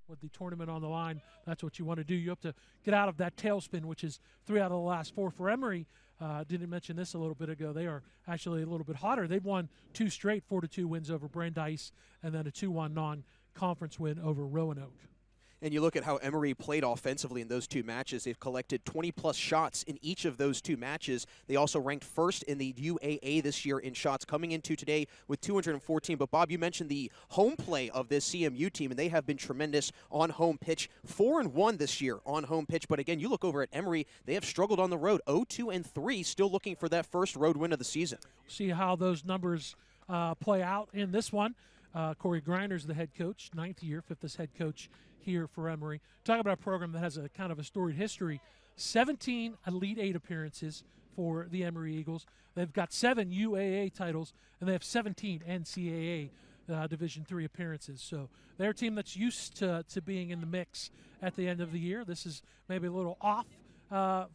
with the tournament on the line, that's what you want to do. You have to get out of that tailspin, which is 3 out of the last 4 for Emory. Didn't mention this a little bit ago. They are actually a little bit hotter. They've won 2 straight 4-2 wins over Brandeis, and then a 2-1 non-conference win over Roanoke. And you look at how Emory played offensively in those 2 matches. They've collected 20-plus shots in each of those 2 matches. They also ranked first in the UAA this year in shots, coming into today with 214. But, Bob, you mentioned the home play of this CMU team, and they have been tremendous on home pitch. 4-1 this year on home pitch. But, again, you look over at Emory, they have struggled on the road. 0-2-3, still looking for that first road win of the season. See how those numbers play out in this one. Corey Greiner's the head coach, 9th year, 5th as head coach here for Emory. Talk about a program that has a kind of a storied history. 17 Elite 8 appearances for the Emory Eagles. They've got 7 UAA titles, and they have 17 NCAA Division III appearances. So they're a team that's used to being in the mix at the end of the year. This is maybe a little off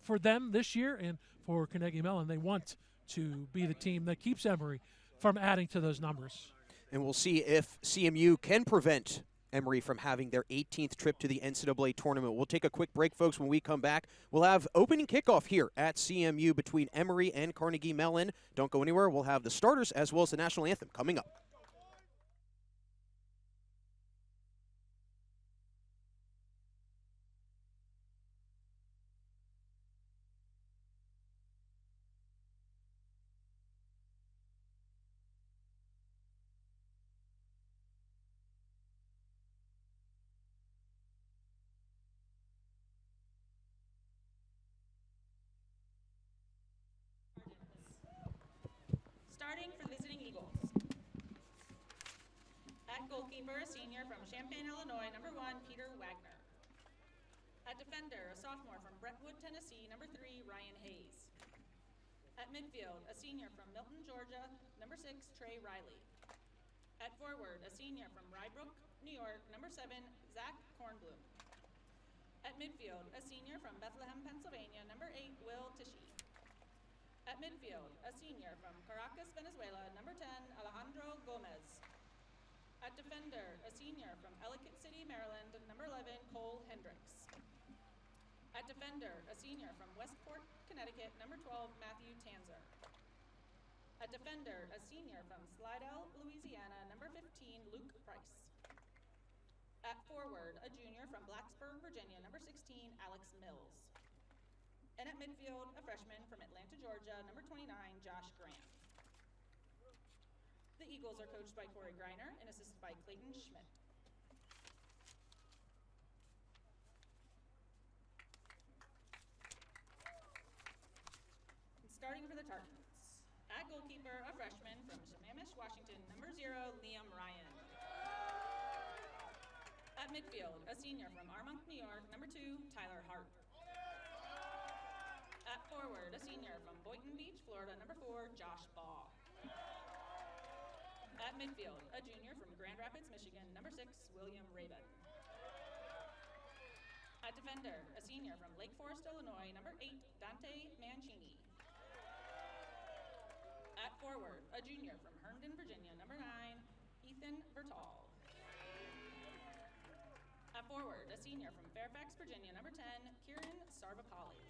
for them this year, and for Carnegie Mellon, they want to be the team that keeps Emory from adding to those numbers. And we'll see if CMU can prevent Emory from having their 18th trip to the NCAA tournament. We'll take a quick break, folks. When we come back, we'll have opening kickoff here at CMU between Emory and Carnegie Mellon. Don't go anywhere. We'll have the starters as well as the national anthem coming up. Starting for the visiting Eagles. At goalkeeper, a senior from Champaign, Illinois, number 1, Peter Wagner. At defender, a sophomore from Brentwood, Tennessee, number 3, Ryan Hayes. At midfield, a senior from Milton, Georgia, number 6, Trey Riley. At forward, a senior from Rybrook, New York, number 7, Zach Kornblum. At midfield, a senior from Bethlehem, Pennsylvania, number 8, Will Tishy. At midfield, a senior from Caracas, Venezuela, number 10, Alejandro Gomez. At defender, a senior from Ellicott City, Maryland, number 11, Cole Hendricks. At defender, a senior from Westport, Connecticut, number 12, Matthew Tanzer. At defender, a senior from Slidell, Louisiana, number 15, Luke Price. At forward, a junior from Blacksburg, Virginia, number 16, Alex Mills. And at midfield, a freshman from Atlanta, Georgia, number 29, Josh Grant. The Eagles are coached by Corey Greiner and assisted by Clayton Schmidt. And starting for the Tartans. At goalkeeper, a freshman from Sammamish, Washington, number 0, Liam Ryan. At midfield, a senior from Armonk, New York, number 2, Tyler Hart. At forward, a senior from Boynton Beach, Florida, number 4, Josh Baugh. At midfield, a junior from Grand Rapids, Michigan, number 6, William Raven. At defender, a senior from Lake Forest, Illinois, number 8, Dante Mancini. At forward, a junior from Herndon, Virginia, number 9, Ethan Bertal. At forward, a senior from Fairfax, Virginia, number 10, Kieran Sarvapalli.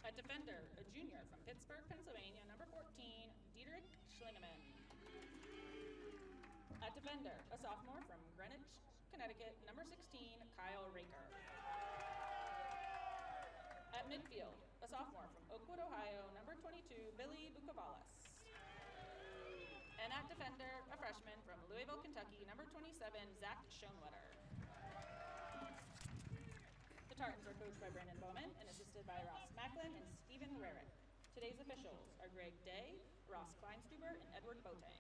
At defender, a junior from Pittsburgh, Pennsylvania, number 14, Diederik Schlingemann. At defender, a sophomore from Greenwich, Connecticut, number 16, Kyle Raker. At midfield, a sophomore from Oakwood, Ohio, number 22, Billy Bukavalis. And at defender, a freshman from Louisville, Kentucky, number 27, Zach Schoenwetter. The Tartans are coached by Brandon Bowman and assisted by Ross Macklin and Stephen Rarick. Today's officials are Greg Day, Ross Kleinstuber, and Edward Boateng.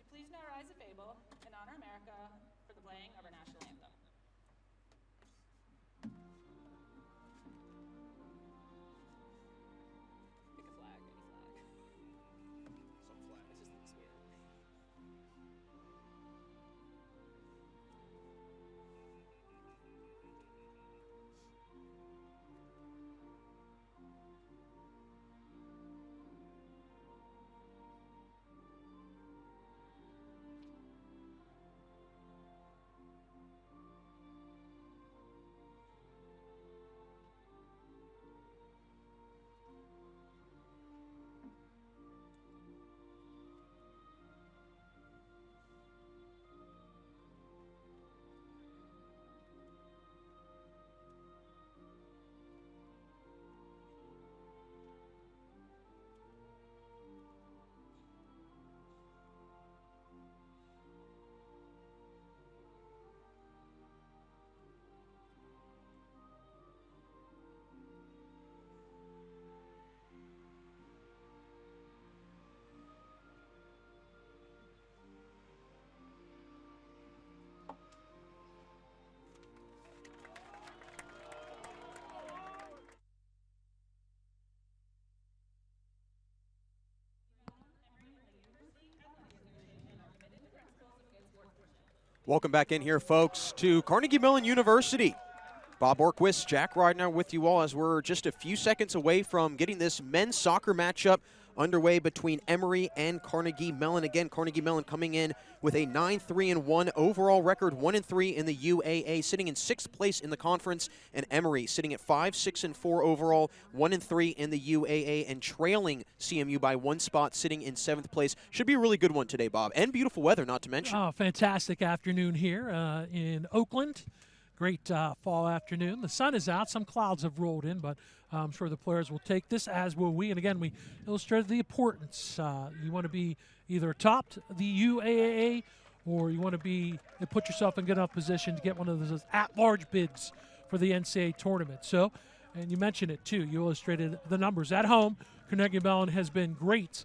To please now rise a fable and honor America for the playing of our national anthem. Pick a flag, any flag. Some flag. It just looks weird. Welcome back in here, folks, to Carnegie Mellon University. Bob Orquist, Jack Ridner with you all as we're just a few seconds away from getting this men's soccer matchup underway between Emory and Carnegie Mellon. Again, Carnegie Mellon coming in with a 9-3-1 overall record, 1-3 in the UAA, sitting in 6th place in the conference, and Emory sitting at 5-6-4 overall, 1-3 in the UAA, and trailing CMU by 1 spot, sitting in 7th place. Should be a really good one today, Bob, and beautiful weather, not to mention. Oh, fantastic afternoon here in Oakland. Great fall afternoon. The sun is out. Some clouds have rolled in, but I'm sure the players will take this, as will we. And again, we illustrated the importance. You want to be either topped the UAA, or you want to put yourself in good enough position to get one of those at-large bids for the NCAA tournament. So, and you mentioned it too. You illustrated the numbers at home. Carnegie Mellon has been great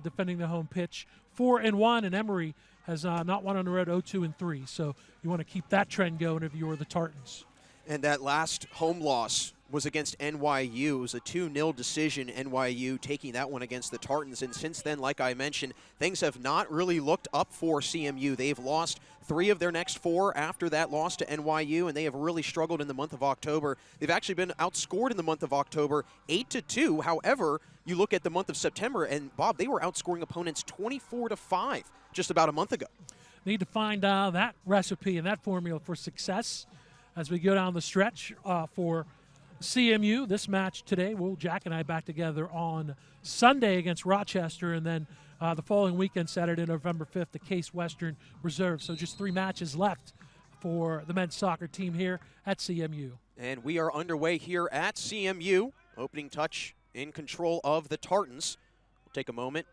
defending the home pitch, 4-1, and Emory has not won on the road, 0-2-3. So you want to keep that trend going if you were the Tartans. And that last home loss was against NYU. It was a 2-0 decision, NYU taking that one against the Tartans. And since then, like I mentioned, things have not really looked up for CMU. They've lost 3 of their next 4 after that loss to NYU, and they have really struggled in the month of October. They've actually been outscored in the month of October 8-2. However, you look at the month of September, and Bob, they were outscoring opponents 24-5 just about a month ago. Need to find that recipe and that formula for success as we go down the stretch for CMU. This match today, Jack and I back together on Sunday against Rochester, and then the following weekend, Saturday, November 5th, the Case Western Reserve. So just 3 matches left for the men's soccer team here at CMU. And we are underway here at CMU. Opening touch in control of the Tartans. We'll take a moment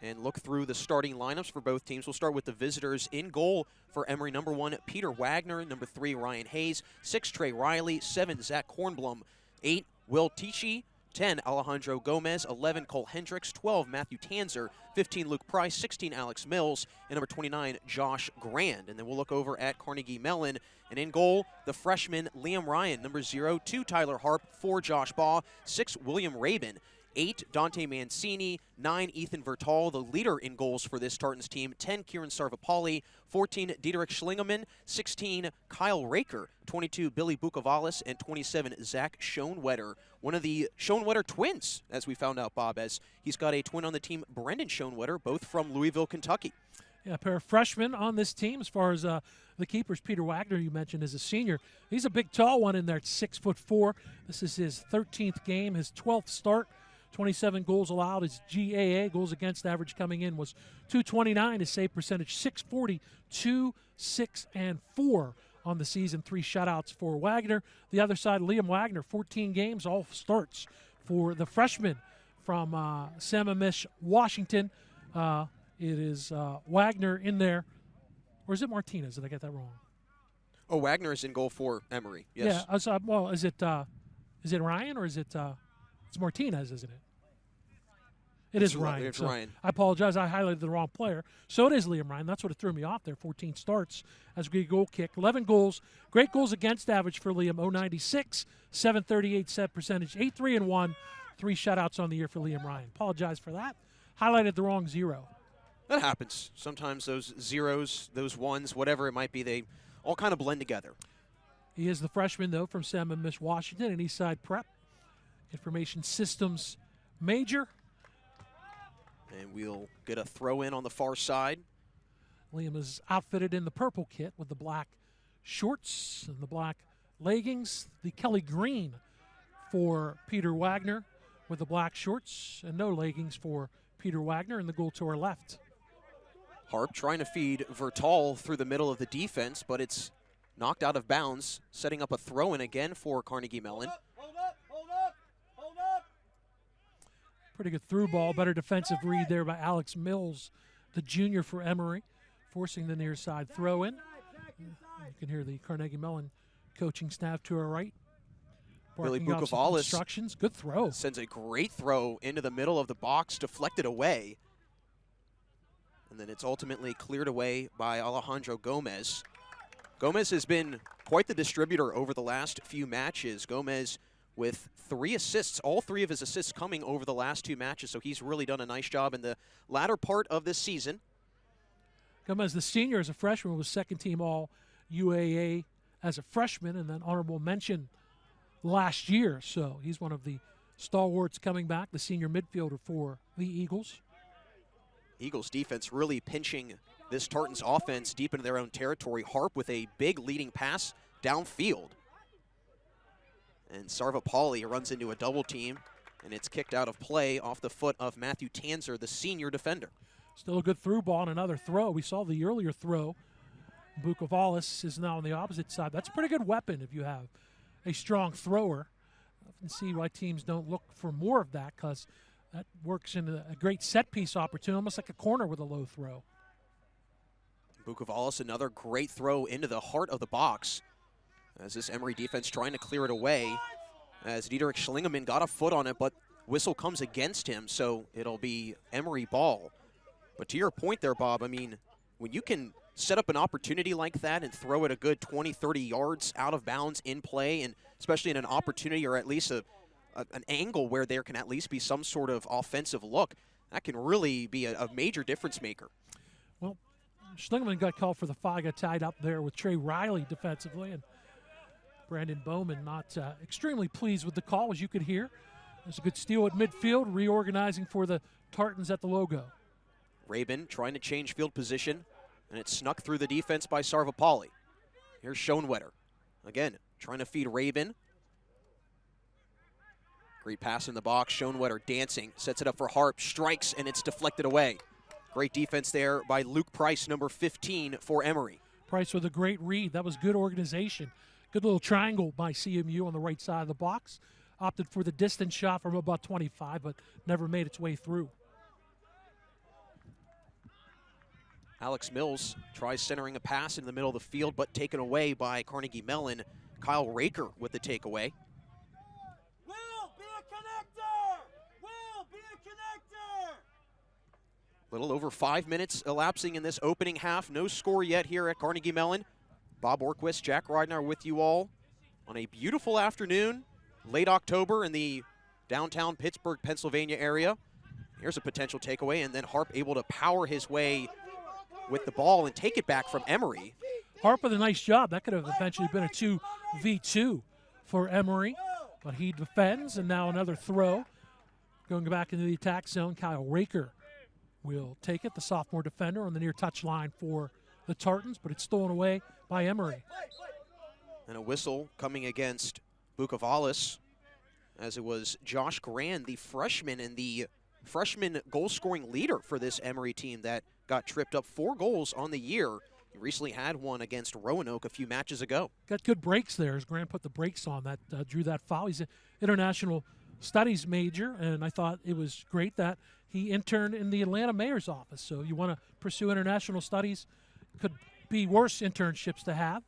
and look through the starting lineups for both teams. We'll start with the visitors. In goal for Emory, number 1, Peter Wagner. Number 3, Ryan Hayes. 6, Trey Riley. 7, Zach Kornblum. 8, Will Tichy. 10, Alejandro Gomez. 11, Cole Hendricks. 12, Matthew Tanzer. 15, Luke Price. 16, Alex Mills. And number 29, Josh Grand. And then we'll look over at Carnegie Mellon. And in goal, the freshman Liam Ryan. Number 0, 2, Tyler Harp. 4, Josh Baugh. 6, William Rabin. 8, Dante Mancini. 9, Ethan Vertal, the leader in goals for this Tartans team. 10, Kieran Sarvapalli. 14, Diederik Schlingemann. 16, Kyle Raker. 22, Billy Bukavalis. And 27, Zach Schoenwetter. One of the Schoenwetter twins, as we found out, Bob, as he's got a twin on the team, Brendan Schoenwetter, both from Louisville, Kentucky. Yeah, a pair of freshmen on this team. As far as the keepers, Peter Wagner, you mentioned, is a senior. He's a big, tall one in there at 6'4". This is his 13th game, his 12th start. 27 goals allowed. His GAA, goals against average coming in, was .229. His save percentage, .640, 2, 6, and 4 on the season. 3 shutouts for Wagner. The other side, Liam Wagner, 14 games, all starts for the freshman from Sammamish, Washington. It is Wagner in there. Or is it Martinez? Did I get that wrong? Oh, Wagner is in goal for Emory, yes. Yeah, well, is it Ryan or is it it's Martinez, isn't it? It is Ryan. It's Ryan. I apologize. I highlighted the wrong player. So it is Liam Ryan. That's what it threw me off there. 14 starts as a great goal kick. 11 goals. Great goals against average for Liam. 096, 738 set percentage. 8-3-1. 3 shutouts on the year for Liam Ryan. Apologize for that. Highlighted the wrong 0. That happens. Sometimes those zeros, those ones, whatever it might be, they all kind of blend together. He is the freshman, though, from Sammamish, Washington, and Eastside Prep. Information Systems major. And we'll get a throw in on the far side. Liam is outfitted in the purple kit with the black shorts and the black leggings. The Kelly green for Peter Wagner with the black shorts and no leggings for Peter Wagner, and the goal to our left. Harp trying to feed Vertal through the middle of the defense, but it's knocked out of bounds, setting up a throw-in again for Carnegie Mellon. Pretty good through ball. Better defensive read there by Alex Mills, the junior for Emory, forcing the near side throw in. You can hear the Carnegie Mellon coaching staff to our right. Billy Barking out some Bukavalis instructions. Good throw. sends a great throw into the middle of the box, deflected away. And then it's ultimately cleared away by Alejandro Gomez. Gomez has been quite the distributor over the last few matches. Gomez with 3 assists, all 3 of his assists coming over the last 2 matches, so he's really done a nice job in the latter part of this season. Come as the senior as a freshman, was second team all UAA as a freshman, and then honorable mention last year. So he's one of the stalwarts coming back, the senior midfielder for the Eagles. Eagles defense really pinching this Tartans offense deep into their own territory. Harp with a big leading pass downfield. And Sarvapalli runs into a double team, and it's kicked out of play off the foot of Matthew Tanzer, the senior defender. Still a good through ball and another throw. We saw the earlier throw. Bukovalis is now on the opposite side. That's a pretty good weapon if you have a strong thrower. I can see why teams don't look for more of that, because that works in a great set-piece opportunity, almost like a corner with a low throw. Bukovalis, another great throw into the heart of the box as this Emory defense trying to clear it away, as Diederik Schlingemann got a foot on it, but whistle comes against him, so it'll be Emory ball. But to your point there, Bob, I mean, when you can set up an opportunity like that and throw it a good 20, 30 yards out of bounds in play, and especially in an opportunity or at least an angle where there can at least be some sort of offensive look, that can really be a major difference maker. Well, Schlingemann got called for the foul, got tied up there with Trey Riley defensively, and Brandon Bowman not extremely pleased with the call, as you could hear. There's a good steal at midfield, reorganizing for the Tartans at the logo. Rabin trying to change field position, and it's snuck through the defense by Sarvapalli. Here's Schoenwetter. Again, trying to feed Rabin. Great pass in the box. Schoenwetter dancing, sets it up for Harp, strikes, and it's deflected away. Great defense there by Luke Price, number 15 for Emory. Price with a great read. That was good organization. Good little triangle by CMU on the right side of the box. Opted for the distance shot from about 25, but never made its way through. Alex Mills tries centering a pass in the middle of the field, but taken away by Carnegie Mellon. Kyle Raker with the takeaway. Will, be a connector! Will, be a connector! Little over 5 minutes elapsing in this opening half. No score yet here at Carnegie Mellon. Bob Orquist, Jack Ridenour with you all on a beautiful afternoon, late October in the downtown Pittsburgh, Pennsylvania area. Here's a potential takeaway, and then Harp able to power his way with the ball and take it back from Emory. Harp with a nice job. That could have eventually been a 2v2 for Emory, but he defends, and now another throw. Going back into the attack zone, Kyle Raker will take it, the sophomore defender on the near touch line for the Tartans, but it's stolen away by Emory. And a whistle coming against Bukovalis, as it was Josh Grand, the freshman and the freshman goal-scoring leader for this Emory team that got tripped up 4 goals on the year. He recently had one against Roanoke a few matches ago. Got good breaks there as Grant put the brakes on that, drew that foul. He's an international studies major, and I thought it was great that he interned in the Atlanta mayor's office. So you want to pursue international studies, could be worse internships to have.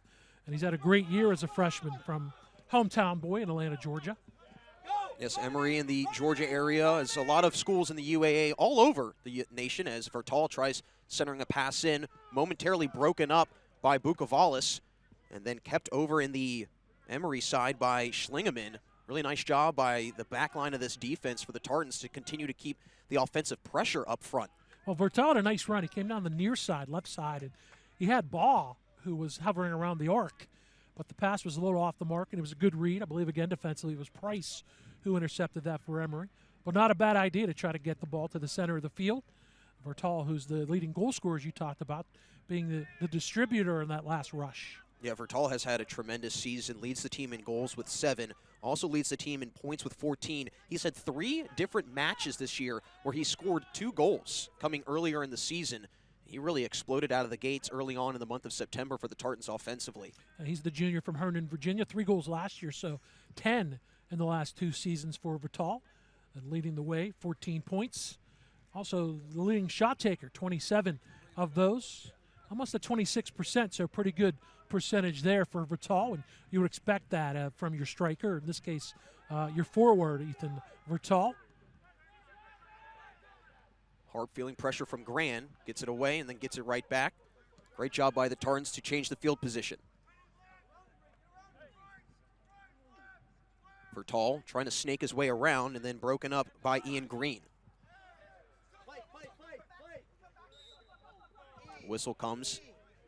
And he's had a great year as a freshman from hometown boy in Atlanta, Georgia. Yes, Emory in the Georgia area, as a lot of schools in the UAA all over the nation, as Vertal tries centering a pass in, momentarily broken up by Bukovalis, and then kept over in the Emory side by Schlingemann. Really nice job by the back line of this defense for the Tartans to continue to keep the offensive pressure up front. Well, Vertal had a nice run. He came down the near side, left side, and he had Baugh, who was hovering around the arc. But the pass was a little off the mark, and it was a good read. I believe, again, defensively, it was Price who intercepted that for Emory. But not a bad idea to try to get the ball to the center of the field. Vertal, who's the leading goal scorer, as you talked about, being the distributor in that last rush. Yeah, Vertal has had a tremendous season, leads the team in goals with 7, also leads the team in points with 14. He's had 3 different matches this year where he scored 2 goals coming earlier in the season. He really exploded out of the gates early on in the month of September for the Tartans offensively. And he's the junior from Herndon, Virginia. 3 goals last year, so 10 in the last 2 seasons for Vertal. And leading the way, 14 points. Also, the leading shot taker, 27 of those. Almost at 26%, so pretty good percentage there for Vertal. And you would expect that from your striker, in this case, your forward, Ethan Vertal. Harp feeling pressure from Gran, gets it away and then gets it right back. Great job by the Tartans to change the field position. Vertal trying to snake his way around and then broken up by Ian Green. Whistle comes,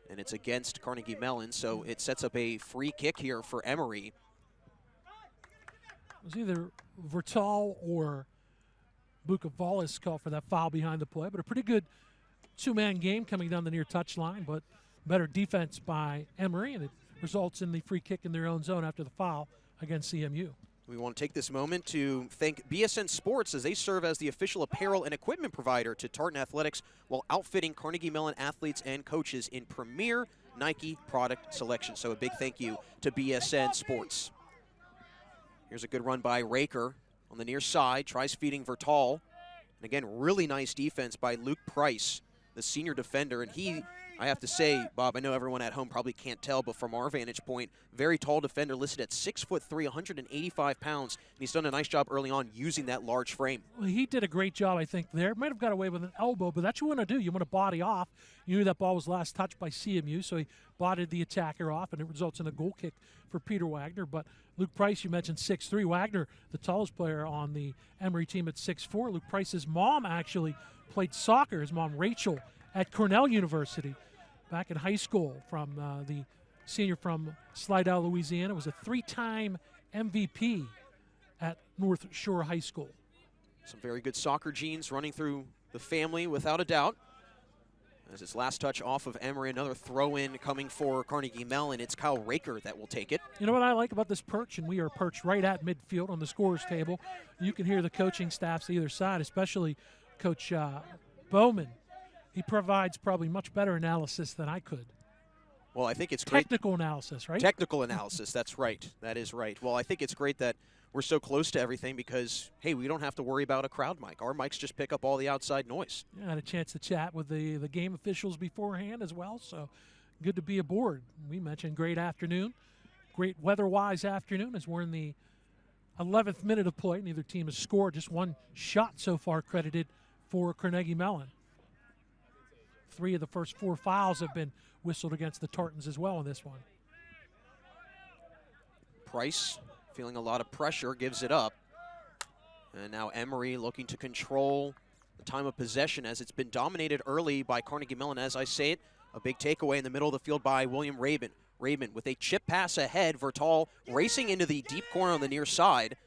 and it's against Carnegie Mellon, so it sets up a free kick here for Emory. It was either Vertal or Bukavalis called for that foul behind the play, but a pretty good two-man game coming down the near touchline, but better defense by Emory, and it results in the free kick in their own zone after the foul against CMU. We want to take this moment to thank BSN Sports as they serve as the official apparel and equipment provider to Tartan Athletics while outfitting Carnegie Mellon athletes and coaches in premier Nike product selection. So a big thank you to BSN Sports. Here's a good run by Raker on the near side, tries feeding Vertal. And again, really nice defense by Luke Price, the senior defender. And he, I have to say, Bob, I know everyone at home probably can't tell, but from our vantage point, very tall defender listed at 6'3", 185 pounds. And he's done a nice job early on using that large frame. Well, he did a great job, I think, there. Might have got away with an elbow, but that's what you want to do. You want to body off. You knew that ball was last touched by CMU, so he bodied the attacker off, and it results in a goal kick for Peter Wagner. But Luke Price, you mentioned 6'3". Wagner, the tallest player on the Emory team at 6'4". Luke Price's mom actually played soccer, his mom Rachel, at Cornell University back in high school, from the senior from Slidell, Louisiana. Was a 3-time MVP at North Shore High School. Some very good soccer genes running through the family without a doubt. As his last touch off of Emory, another throw-in coming for Carnegie Mellon. It's Kyle Raker that will take it. You know what I like about this perch, and we are perched right at midfield on the scorer's table. You can hear the coaching staffs either side, especially Coach Bowman. He provides probably much better analysis than I could. Well, I think it's great. Technical analysis, right? Technical analysis, that's right. That is right. Well, I think it's great that we're so close to everything because, hey, we don't have to worry about a crowd mic. Our mics just pick up all the outside noise. Yeah, I had a chance to chat with the game officials beforehand as well, so good to be aboard. We mentioned great afternoon, great weather-wise afternoon as we're in the 11th minute of play. Neither team has scored, just one shot so far credited for Carnegie Mellon. 3 of the first 4 fouls have been whistled against the Tartans as well in this one. Price feeling a lot of pressure, gives it up. And now Emory looking to control the time of possession as it's been dominated early by Carnegie Mellon. As I say it, a big takeaway in the middle of the field by William Rabin. Rabin with a chip pass ahead. Vertal racing into the deep corner on the near side.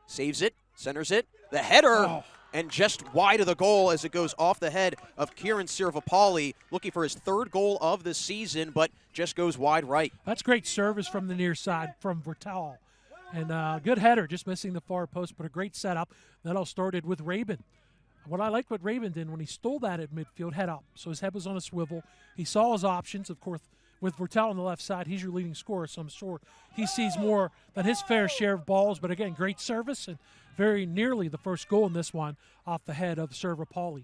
Saves it, centers it. The header, and just wide of the goal as it goes off the head of Kieran Sirvapalli, looking for his 3rd goal of the season, but just goes wide right. That's great service from the near side from Vertal. And good header, just missing the far post, but a great setup. That all started with Rabin. What I liked what Rabin did when he stole that at midfield, head up. So his head was on a swivel. He saw his options. Of course, with Vertal on the left side, he's your leading scorer, so I'm sure he sees more than his fair share of balls. But again, great service and very nearly the first goal in this one off the head of Sirvapalli.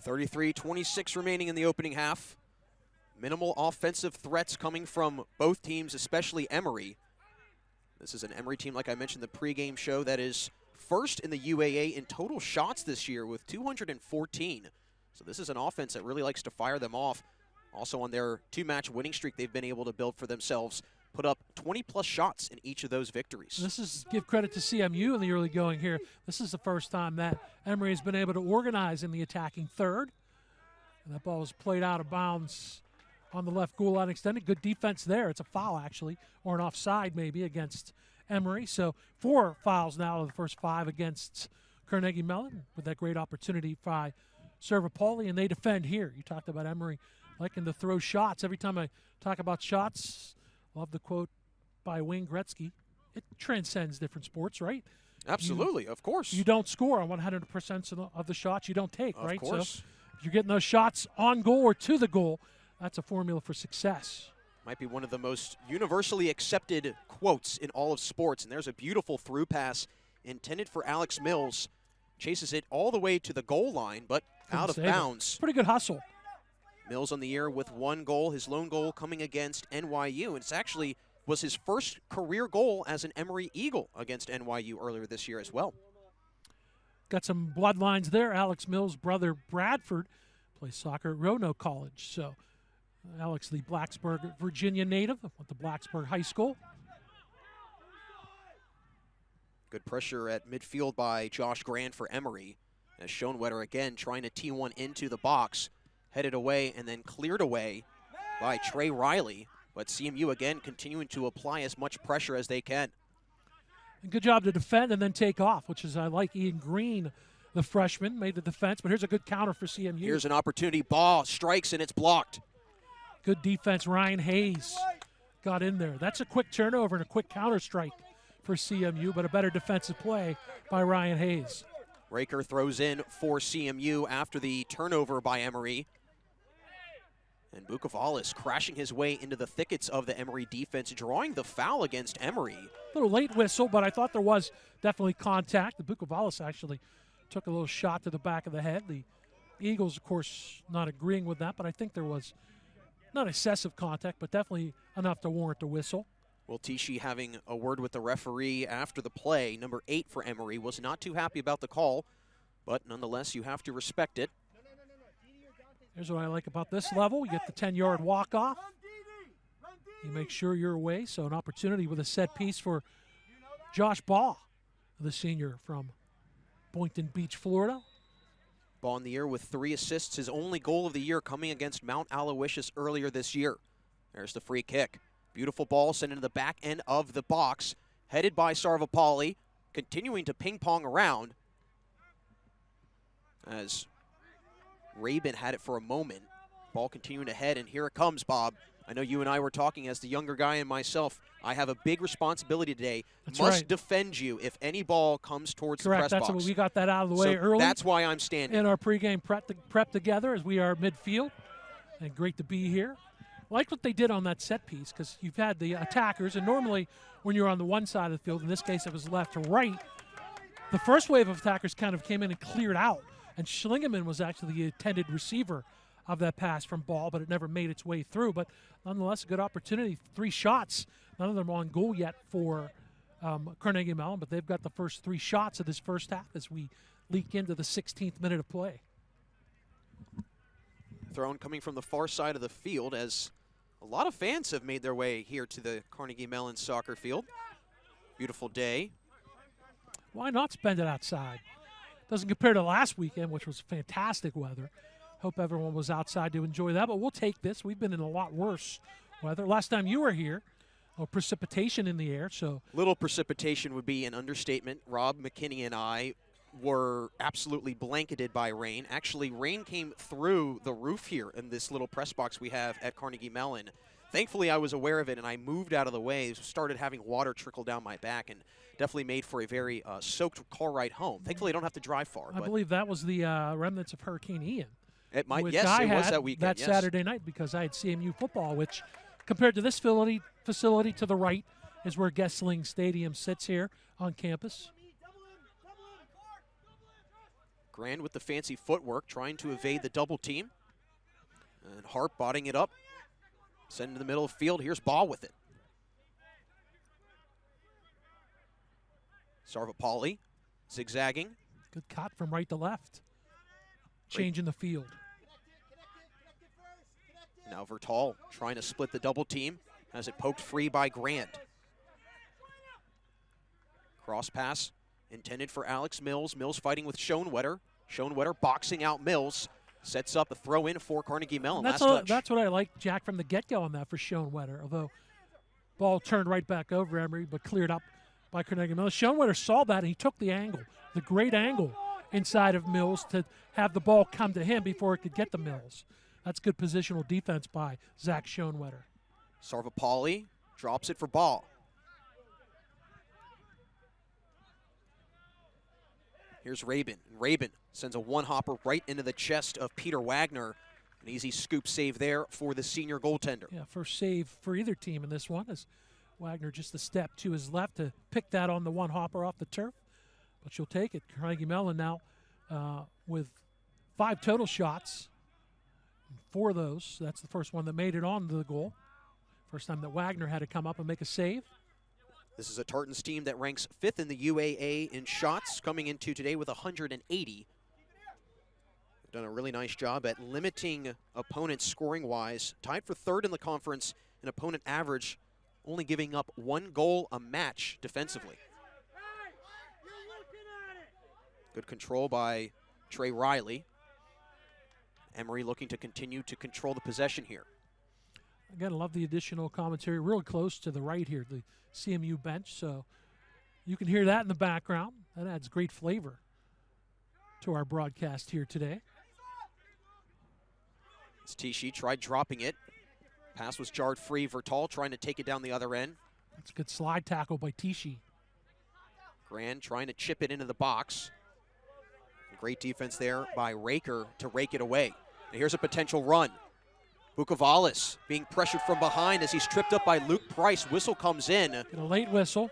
.26 remaining in the opening half. Minimal offensive threats coming from both teams, especially Emory. This is an Emory team, like I mentioned, the pregame show, that is first in the UAA in total shots this year with 214. So this is an offense that really likes to fire them off. Also on their 2-match winning streak they've been able to build for themselves, put up 20-plus shots in each of those victories. This is give credit to CMU in the early going here. This is the first time that Emory has been able to organize in the attacking third. And that ball was played out of bounds on the left goal line extended. Good defense there. It's a foul, actually, or an offside maybe against Emory. So 4 fouls now of the first 5 against Carnegie Mellon with that great opportunity by Sirvapalli, and they defend here. You talked about Emory liking to throw shots. Every time I talk about shots, love the quote by Wayne Gretzky. It transcends different sports, right? Absolutely, of course. You don't score on 100% of the shots you don't take, right? Of course. So if you're getting those shots on goal or to the goal, that's a formula for success. Might be one of the most universally accepted quotes in all of sports. And there's a beautiful through pass intended for Alex Mills. Chases it all the way to the goal line, but out of bounds. Pretty good hustle. Mills on the year with 1 goal, his lone goal coming against NYU. And it's actually was his first career goal as an Emory Eagle against NYU earlier this year as well. Got some bloodlines there. Alex Mills' brother Bradford plays soccer at Roanoke College. So Alex, the Blacksburg, Virginia native, went to Blacksburg High School. Good pressure at midfield by Josh Grand for Emory. As Schoenwetter again trying to T1 into the box. Headed away and then cleared away by Trey Riley. But CMU again continuing to apply as much pressure as they can. And good job to defend and then take off, which is I like Ian Green, the freshman, made the defense. But here's a good counter for CMU. Here's an opportunity. Ball strikes and it's blocked. Good defense. Ryan Hayes got in there. That's a quick turnover and a quick counter strike for CMU, but a better defensive play by Ryan Hayes. Raker throws in for CMU after the turnover by Emory. And Bukovalis crashing his way into the thickets of the Emory defense, drawing the foul against Emory. A little late whistle, but I thought there was definitely contact. The Bukovalis actually took a little shot to the back of the head. The Eagles, of course, not agreeing with that, but I think there was not excessive contact, but definitely enough to warrant a whistle. Well, Tichy having a word with the referee after the play. Number 8 for Emory was not too happy about the call, but nonetheless, you have to respect it. Here's what I like about this level. You get the 10-yard walk-off. You make sure you're away, so an opportunity with a set piece for Josh Baugh, the senior from Boynton Beach, Florida. Ball in the air with 3 assists, his only goal of the year coming against Mount Aloysius earlier this year. There's the free kick. Beautiful ball sent into the back end of the box, headed by Sarvapalli, continuing to ping-pong around as Rabin had it for a moment. Ball continuing to head, and here it comes, Bob. I know you and I were talking as the younger guy and myself. I have a big responsibility today. That's Must right. defend you if any ball comes towards Correct. the press box. That's what we got that out of the way So early. that's why I'm standing. In our pregame prep together as we are midfield. And great to be here. Like what they did on that set piece, because you've had the attackers, and normally when you're on the one side of the field, in this case it was left to right, the first wave of attackers kind of came in and cleared out. And Schlingemann was actually the intended receiver of that pass from Ball, but it never made its way through. But nonetheless, a good opportunity. 3 shots, none of them on goal yet for Carnegie Mellon, but they've got the first 3 shots of this first half as we leak into the 16th minute of play. Thrown coming from the far side of the field as a lot of fans have made their way here to the Carnegie Mellon soccer field. Beautiful day. Why not spend it outside? Doesn't compare to last weekend, which was fantastic weather. Hope everyone was outside to enjoy that, but we'll take this. We've been in a lot worse weather. Last time you were here, precipitation in the air. So Little precipitation would be an understatement. Rob McKinney and I were absolutely blanketed by rain. Actually, rain came through the roof here in this little press box we have at Carnegie Mellon. Thankfully, I was aware of it, and I moved out of the way, started having water trickle down my back, and definitely made for a very soaked car ride home. Thankfully, I don't have to drive far. I believe that was the remnants of Hurricane Ian. It might, which yes, I it was had that weekend. that yes. Saturday night because I had CMU football, which compared to this facility to the right is where Gessling Stadium sits here on campus. Grand with the fancy footwork, trying to evade the double team. And Hart botting it up. Send into the middle of the field. Here's Ball with it. Sarvapalli zigzagging. Good cut from right to left. Changing the field. Now Vertal trying to split the double team. Has it poked free by Grant. Cross pass intended for Alex Mills. Mills fighting with Schoenwetter. Schoenwetter boxing out Mills. Sets up a throw in for Carnegie Mellon. That's what I like, Jack, from the get-go on that for Schoenwetter. Although ball turned right back over Emory, but cleared up by Carnegie Mellon. Schoenwetter saw that and he took the angle, the great angle inside of Mills to have the ball come to him before it could get to Mills. That's good positional defense by Zach Schoenwetter. Sarvapalli drops it for Ball. Here's Rabin. Rabin sends a one-hopper right into the chest of Peter Wagner. An easy scoop save there for the senior goaltender. Yeah, first save for either team in this one as Wagner just a step to his left to pick that on the one hopper off the turf. But you'll take it. Carnegie Mellon now with 5 total shots. 4 of those. That's the first one that made it on to the goal. First time that Wagner had to come up and make a save. This is a Tartans team that ranks 5th in the UAA in shots, coming into today with 180. They've done a really nice job at limiting opponents scoring-wise. Tied for 3rd in the conference in opponent average, only giving up 1 goal a match defensively. Good control by Trey Riley. Emory looking to continue to control the possession here. Again, I love the additional commentary. Really close to the right here, the CMU bench. So you can hear that in the background. That adds great flavor to our broadcast here today. As Tichy tried dropping it. Pass was jarred free. Vertal trying to take it down the other end. That's a good slide tackle by Tichy. Grand trying to chip it into the box. Great defense there by Raker to rake it away. And here's a potential run. Bukavalis being pressured from behind as he's tripped up by Luke Price. Whistle comes in. Get a late whistle.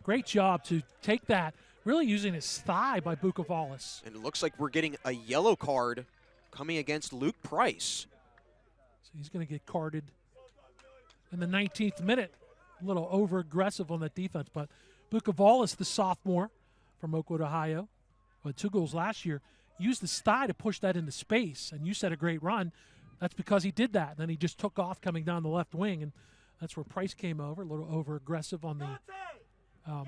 Great job to take that, really using his thigh by Bukavalis. And it looks like we're getting a yellow card coming against Luke Price. So he's going to get carded in the 19th minute. A little over-aggressive on that defense, but Bukavalis, the sophomore from Oakwood, Ohio, with 2 goals last year, used his thigh to push that into space, and you said a great run. That's because he did that. Then he just took off coming down the left wing, and that's where Price came over, a little over-aggressive on the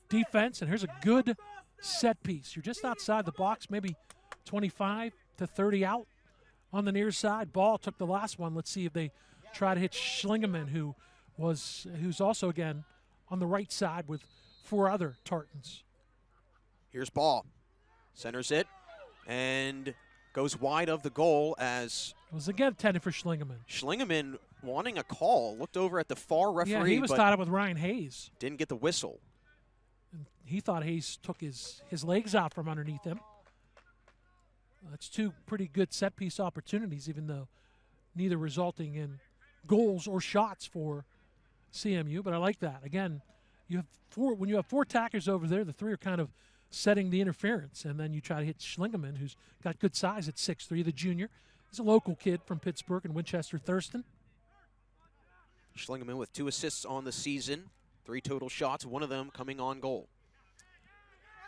defense. And here's a good set piece. You're just outside the box, maybe 25 to 30 out on the near side. Ball took the last one. Let's see if they try to hit Schlingeman, who's also, again, on the right side with 4 other Tartans. Here's Ball. Centers it and goes wide of the goal as It was again intended for Schlingeman. Schlingeman wanting a call. Looked over at the far referee, Yeah, he was but tied up with Ryan Hayes. didn't get the whistle. And he thought Hayes took his legs out from underneath him. That's 2 pretty good set-piece opportunities, even though neither resulting in goals or shots for CMU. But I like that. Again, you have 4. When you have 4 attackers over there, the 3 are kind of setting the interference, and then you try to hit Schlingeman, who's got good size at 6'3", the junior. He's a local kid from Pittsburgh and Winchester Thurston. Schlingeman with 2 assists on the season, 3 total shots, 1 of them coming on goal.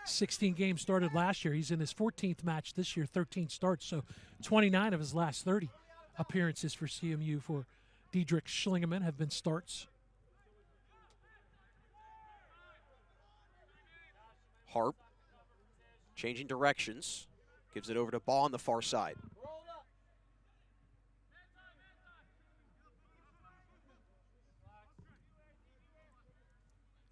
16 games started last year. He's in his 14th match this year, 13 starts, so 29 of his last 30 appearances for CMU for Diedrich Schlingeman have been starts. Harp changing directions, gives it over to Ball on the far side.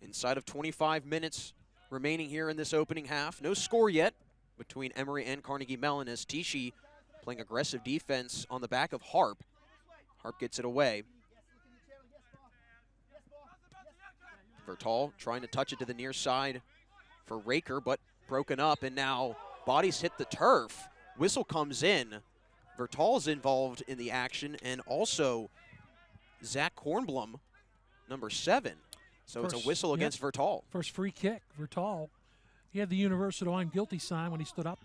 Inside of 25 minutes remaining here in this opening half. No score yet between Emory and Carnegie Mellon as Tichy playing aggressive defense on the back of Harp. Harp gets it away. Vertal trying to touch it to the near side for Raker, but broken up, and now bodies hit the turf. Whistle comes in. Vertal's involved in the action, and also Zach Kornblum, number 7. So it's a whistle against Vertal. First free kick, Vertal. He had the University of Wine guilty sign when he stood up.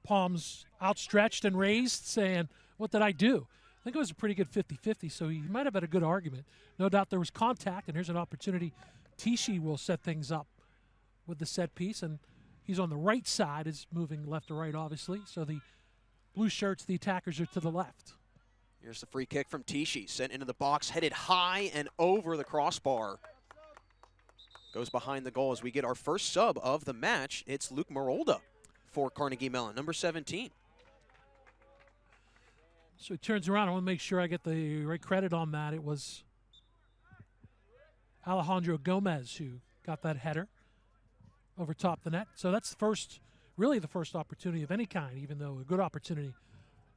Palms outstretched and raised, saying, "What did I do?" I think it was a pretty good 50-50, so he might have had a good argument. No doubt there was contact, and here's an opportunity. Tichy will set things up with the set piece, and he's on the right side, is moving left to right, obviously. So the blue shirts, the attackers, are to the left. Here's the free kick from Tichy, sent into the box, headed high and over the crossbar. Goes behind the goal as we get our first sub of the match. It's Luke Marolda for Carnegie Mellon, number 17. So he turns around. I want to make sure I get the right credit on that. It was Alejandro Gomez who got that header over top the net. So that's the first, really the first opportunity of any kind, even though a good opportunity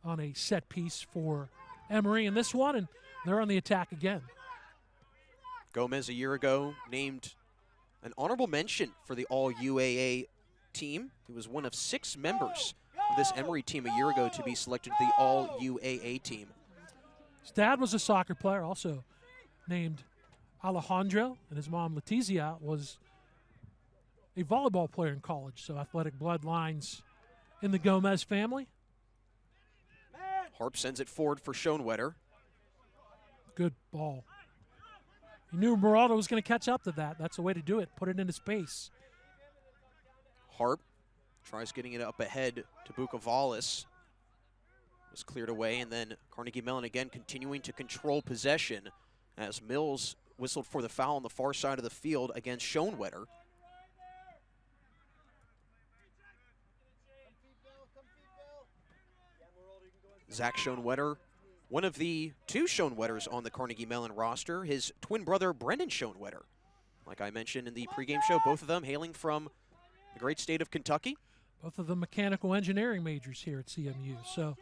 on a set piece for Emory in this one, and they're on the attack again. Gomez a year ago named an honorable mention for the All-UAA team. He was one of 6 members of this Emory team a year ago to be selected to the All-UAA team. His dad was a soccer player, also named Alejandro, and his mom, Letizia, was a volleyball player in college, so athletic bloodlines in the Gomez family. Harp sends it forward for Schoenwetter. Good ball. He knew Maraldo was going to catch up to that. That's the way to do it. Put it into space. Harp tries getting it up ahead to Bukavalis. Was cleared away, and then Carnegie Mellon again continuing to control possession as Mills whistled for the foul on the far side of the field against Schoenwetter. Zach Schoenwetter, one of the two Schoenwetters on the Carnegie Mellon roster, his twin brother Brendan Schoenwetter. Like I mentioned in the pregame show, both of them hailing from the great state of Kentucky. Both of them mechanical engineering majors here at CMU. So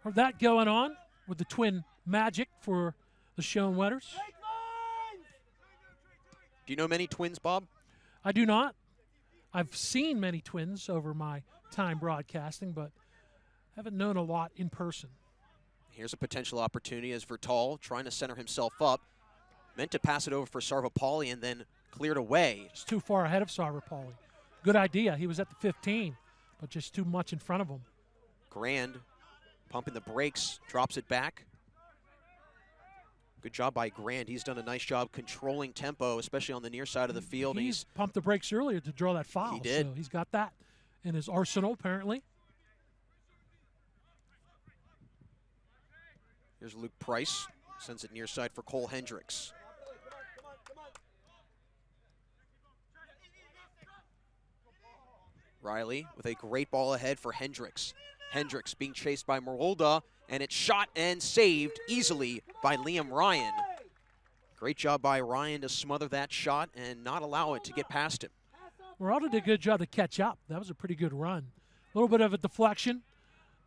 for that going on with the twin magic for the Schoenwetters. Do you know many twins, Bob? I do not. I've seen many twins over my time broadcasting, but haven't known a lot in person. Here's a potential opportunity as Vertal trying to center himself up. Meant to pass it over for Sarvapalli and then cleared away. It's too far ahead of Sarvapalli. Good idea. He was at the 15, but just too much in front of him. Grand pumping the brakes, drops it back. Good job by Grand. He's done a nice job controlling tempo, especially on the near side of the field. He's pumped the brakes earlier to draw that foul. He did. So he's got that in his arsenal, apparently. Here's Luke Price. Sends it near side for Cole Hendricks. Riley with a great ball ahead for Hendricks. Hendricks being chased by Merolda, and it's shot and saved easily by Liam Ryan. Great job by Ryan to smother that shot and not allow it to get past him. Merolda did a good job to catch up. That was a pretty good run. A little bit of a deflection,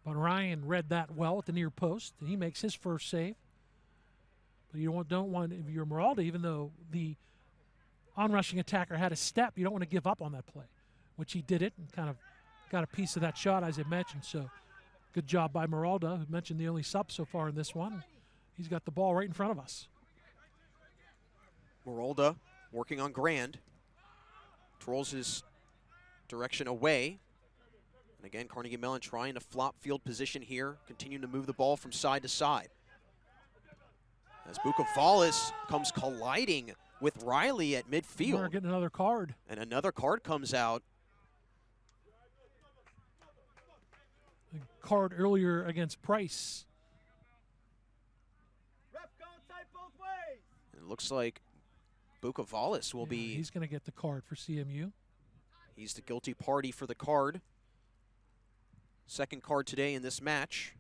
but Ryan read that well at the near post. He makes his first save. But you don't want, if you're Merolda, even though the on-rushing attacker had a step, you don't want to give up on that play, which he did it and kind of got a piece of that shot, as I mentioned. So good job by Merolda, who mentioned the only sub so far in this one. He's got the ball right in front of us. Merolda working on Grand. Trolls his direction away. And again, Carnegie Mellon trying to flop field position here, continuing to move the ball from side to side. As Bukovalis comes colliding with Riley at midfield. We're getting another card. And another card comes out. A card earlier against Price. And it looks like Bukovalis will be. He's going to get the card for CMU. He's the guilty party for the card. Second card today in this match.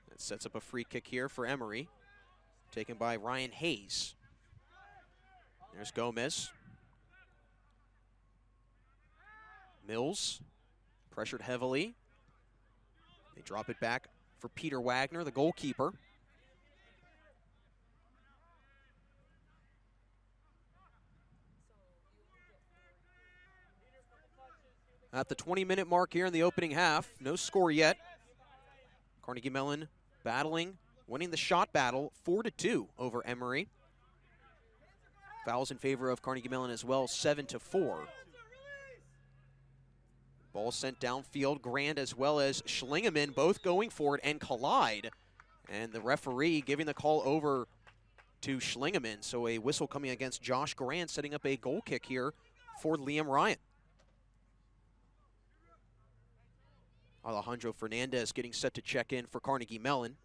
That sets up a free kick here for Emory, taken by Ryan Hayes. There's Gomez. Mills, pressured heavily. They drop it back for Peter Wagner, the goalkeeper. At the 20-minute mark here in the opening half, no score yet. Carnegie Mellon battling, winning the shot battle 4-2 over Emory. Fouls in favor of Carnegie Mellon as well, 7-4. Ball sent downfield. Grand as well as Schlingemann both going for it and collide. And the referee giving the call over to Schlingemann. So a whistle coming against Josh Grand, setting up a goal kick here for Liam Ryan. Alejandro Fernandez getting set to check in for Carnegie Mellon.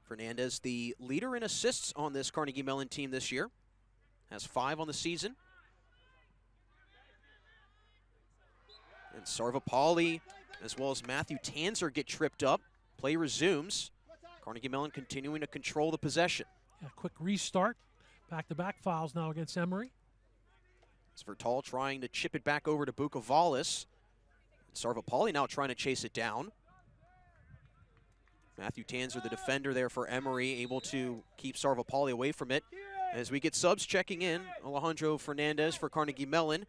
Fernandez, the leader in assists on this Carnegie Mellon team this year, has 5 on the season. And Sarvapalli, as well as Matthew Tanzer, get tripped up. Play resumes. Carnegie Mellon continuing to control the possession. Yeah, quick restart. Back-to-back fouls now against Emory. It's Vertal trying to chip it back over to Bukovalis. Sarvapalli now trying to chase it down. Matthew Tanzer, the defender there for Emory, able to keep Sarvapalli away from it. As we get subs checking in, Alejandro Fernandez for Carnegie Mellon.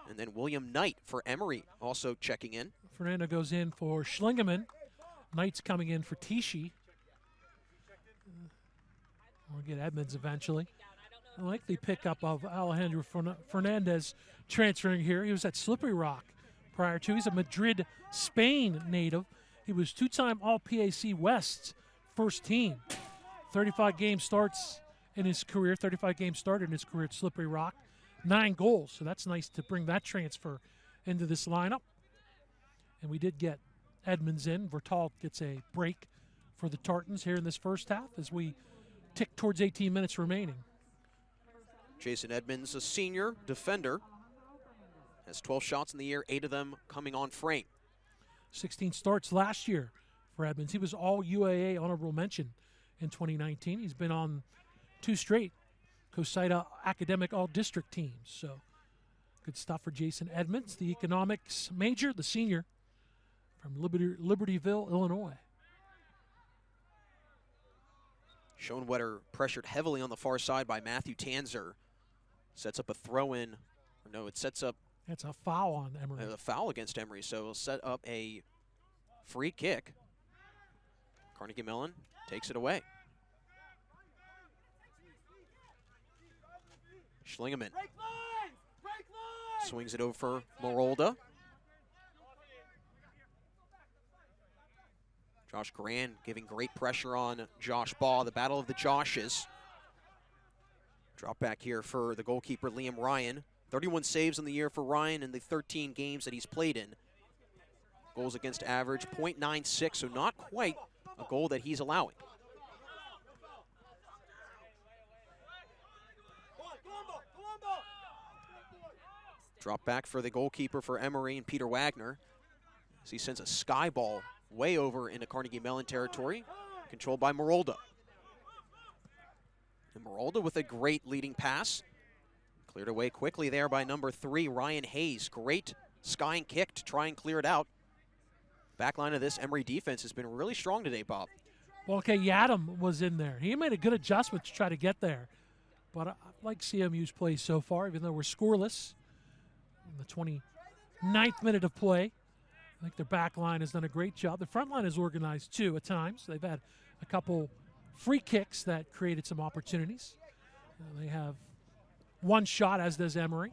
And then William Knight for Emory also checking in. Fernando goes in for Schlingemann. Knight's coming in for Tichy. We'll get Edmonds eventually. I like the pickup of Alejandro Fernandez transferring here. He was at Slippery Rock prior to. He's a Madrid, Spain native. He was 2-time All-PAC West first team. 35 game starts in his career, 35 games started in his career at Slippery Rock. 9 goals, so that's nice to bring that transfer into this lineup. And we did get Edmonds in. Vertaal gets a break for the Tartans here in this first half as we tick towards 18 minutes remaining. Jason Edmonds, a senior defender, has 12 shots in the year, 8 of them coming on frame. 16 starts last year for Edmonds. He was all UAA honorable mention in 2019. He's been on 2 straight COSIDA academic all-district teams. So good stuff for Jason Edmonds, the economics major, the senior from Libertyville, Illinois. Schoenwetter pressured heavily on the far side by Matthew Tanzer. Sets up a throw-in. No, it sets up That's a foul on Emory. a foul against Emory, so it'll set up a free kick. Carnegie Mellon takes it away. Schlingeman Break lines! Break lines! swings it over for Marolda. Josh Grand giving great pressure on Josh Baugh, the battle of the Joshes. Drop back here for the goalkeeper, Liam Ryan. 31 saves in the year for Ryan in the 13 games that he's played in. Goals against average, .96, so not quite a goal that he's allowing. Drop back for the goalkeeper for Emory and Peter Wagner as he sends a sky ball way over into Carnegie Mellon territory, controlled by Marolda. And Marolda with a great leading pass. Cleared away quickly there by number 3, Ryan Hayes. Great skying kick to try and clear it out. Backline of this Emory defense has been really strong today, Bob. Well, okay, Yadam was in there. He made a good adjustment to try to get there. But I like CMU's play so far, even though we're scoreless in the 29th minute of play. I think their back line has done a great job. The front line is organized, too, at times. They've had a couple free kicks that created some opportunities. They have one shot, as does Emory.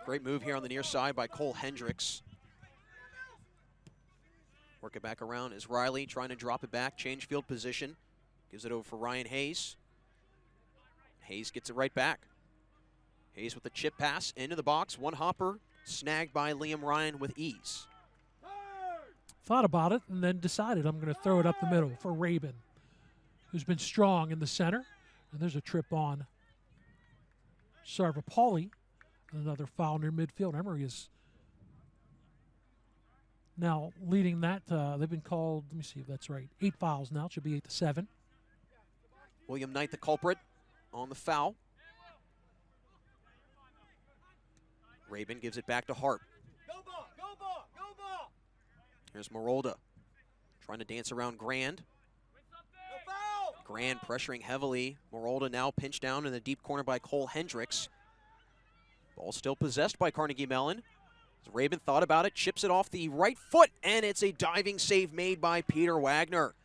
Great move here on the near side by Cole Hendricks. Work it back around is Riley trying to drop it back, change field position. Gives it over for Ryan Hayes. Hayes gets it right back. Hayes with the chip pass into the box. One hopper snagged by Liam Ryan with ease. Thought about it and then decided I'm going to throw it up the middle for Rabin, who's been strong in the center. And there's a trip on Sarvapalli. Another foul near midfield. Emory is now leading that. They've been called, let me see if that's right, 8 fouls now. It should be 8-7. William Knight, the culprit, on the foul. Rabin gives it back to Hart. Go ball! Go ball! Go ball! Here's Marolda trying to dance around Grand. No foul! Grand pressuring heavily. Marolda now pinched down in the deep corner by Cole Hendricks. Ball still possessed by Carnegie Mellon. As Rabin thought about it, chips it off the right foot, and it's a diving save made by Peter Wagner.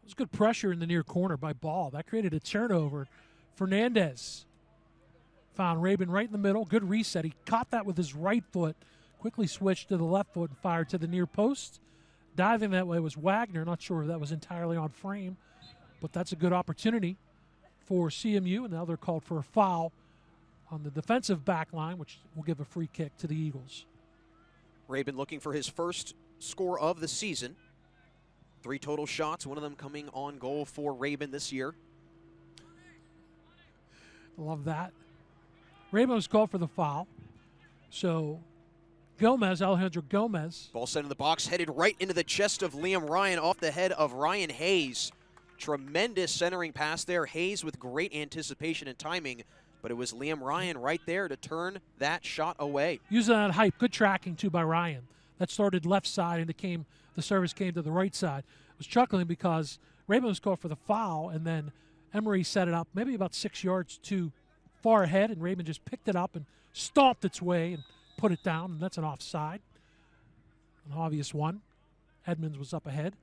It was good pressure in the near corner by Ball. That created a turnover. Fernandez found Rabin right in the middle. Good reset. He caught that with his right foot, quickly switched to the left foot and fired to the near post. Diving that way was Wagner. Not sure if that was entirely on frame, but that's a good opportunity for CMU, and now they're called for a foul on the defensive back line, which will give a free kick to the Eagles. Rabin looking for his first score of the season. 3 total shots, one of them coming on goal for Rabin this year. Love that. Rabin was called for the foul. So Alejandro Gomez. Ball sent in the box, headed right into the chest of Liam Ryan, off the head of Ryan Hayes. Tremendous centering pass there. Hayes with great anticipation and timing, but it was Liam Ryan right there to turn that shot away. Using that hype. Good tracking, too, by Ryan. That started left side, and the service came to the right side. I was chuckling because Rabin was called for the foul, and then Emory set it up maybe about 6 yards too far ahead, and Rabin just picked it up and stomped its way and put it down, and that's an offside. An obvious one. Edmonds was up ahead.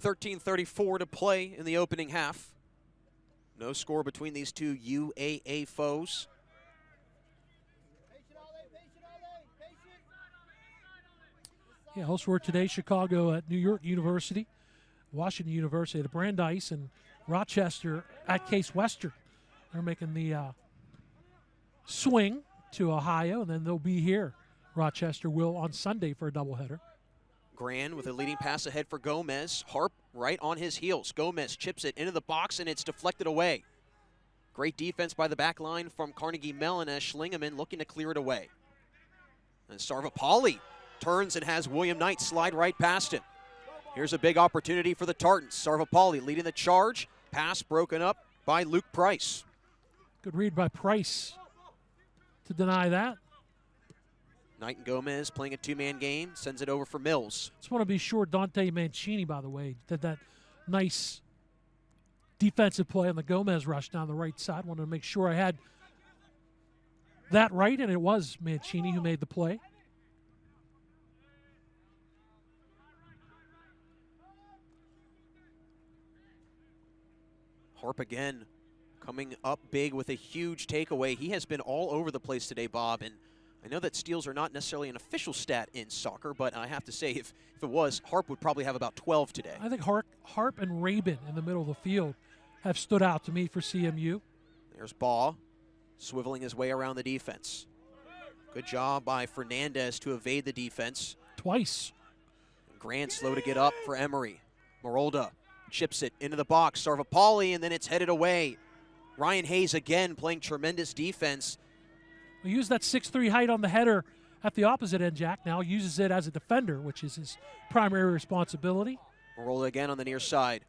13:34 to play in the opening half. No score between these two UAA foes. Yeah, elsewhere today, Chicago at New York University, Washington University at Brandeis, and Rochester at Case Western. They're making the swing to Ohio, and then they'll be here. Rochester will on Sunday for a doubleheader. Grand with a leading pass ahead for Gomez. Harp right on his heels. Gomez chips it into the box, and it's deflected away. Great defense by the back line from Carnegie Mellon as Schlingeman looking to clear it away. And Sarvapalli turns and has William Knight slide right past him. Here's a big opportunity for the Tartans. Sarvapalli leading the charge. Pass broken up by Luke Price. Good read by Price to deny that. Knight and Gomez playing a two-man game. Sends it over for Mills. Just want to be sure Dante Mancini, by the way, did that nice defensive play on the Gomez rush down the right side. Wanted to make sure I had that right, and it was Mancini who made the play. Harp again coming up big with a huge takeaway. He has been all over the place today, Bob, and I know that steals are not necessarily an official stat in soccer, but I have to say if it was, Harp would probably have about 12 today. I think Harp and Rabin in the middle of the field have stood out to me for CMU. There's Baugh swiveling his way around the defense. Good job by Fernandez to evade the defense. Twice. Grand slow to get up for Emory. Marolda chips it into the box. Sarvapalli, and then it's headed away. Ryan Hayes again playing tremendous defense. He used that 6'3" height on the header at the opposite end, Jack. Now uses it as a defender, which is his primary responsibility. Marolda again on the near side.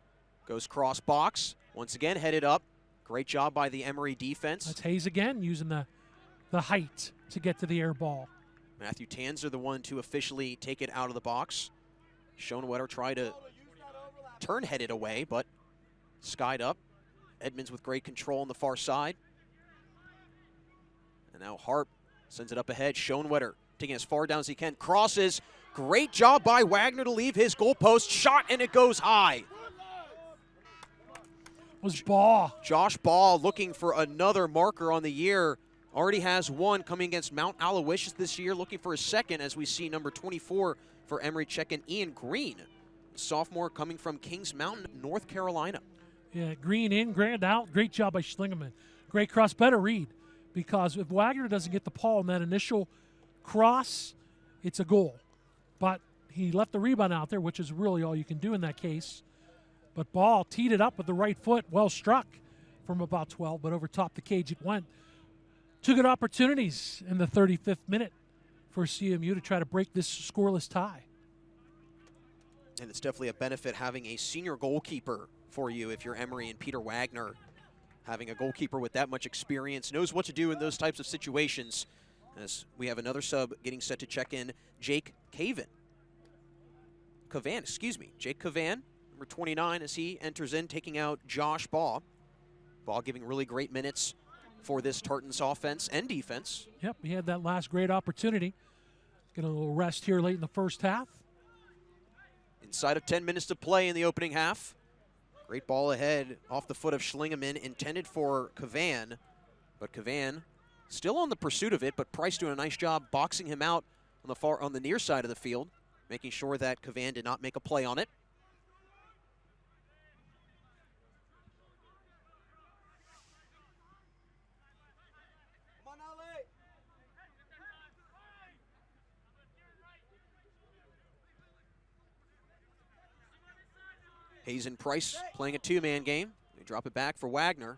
Goes cross box. Once again headed up. Great job by the Emory defense. That's Hayes again using the height to get to the air ball. Matthew Tanzer the one to officially take it out of the box. Schoenwetter tried to turn headed away, but skied up. Edmonds with great control on the far side. And now Harp sends it up ahead. Schoenwetter taking as far down as he can. Crosses. Great job by Wagner to leave his goalpost. Shot, and it goes high. Was Baugh. Josh Baugh looking for another marker on the year. Already has one coming against Mount Aloysius this year. Looking for a second as we see number 24 for Emory check in Ian Green. Sophomore coming from Kings Mountain, North Carolina. Yeah, Green in, Grand out. Great job by Schlingeman. Great cross. Better read, because if Wagner doesn't get the ball in that initial cross, it's a goal. But he left the rebound out there, which is really all you can do in that case. But Ball teed it up with the right foot, well struck from about 12, but over top the cage it went. Two good opportunities in the 35th minute for CMU to try to break this scoreless tie. And it's definitely a benefit having a senior goalkeeper for you if you're Emory, and Peter Wagner. Having a goalkeeper with that much experience, knows what to do in those types of situations. As we have another sub getting set to check in, Jake Cavan, Jake Cavan, number 29, as he enters in, taking out Josh Baugh. Baugh giving really great minutes for this Tartans offense and defense. Yep, he had that last great opportunity. Get a little rest here late in the first half. Inside of 10 minutes to play in the opening half. Great ball ahead off the foot of Schlingeman, intended for Cavan. But Cavan still on the pursuit of it, but Price doing a nice job boxing him out on the near side of the field, making sure that Cavan did not make a play on it. Come on, Ali. Hayes and Price playing a two-man game. They drop it back for Wagner.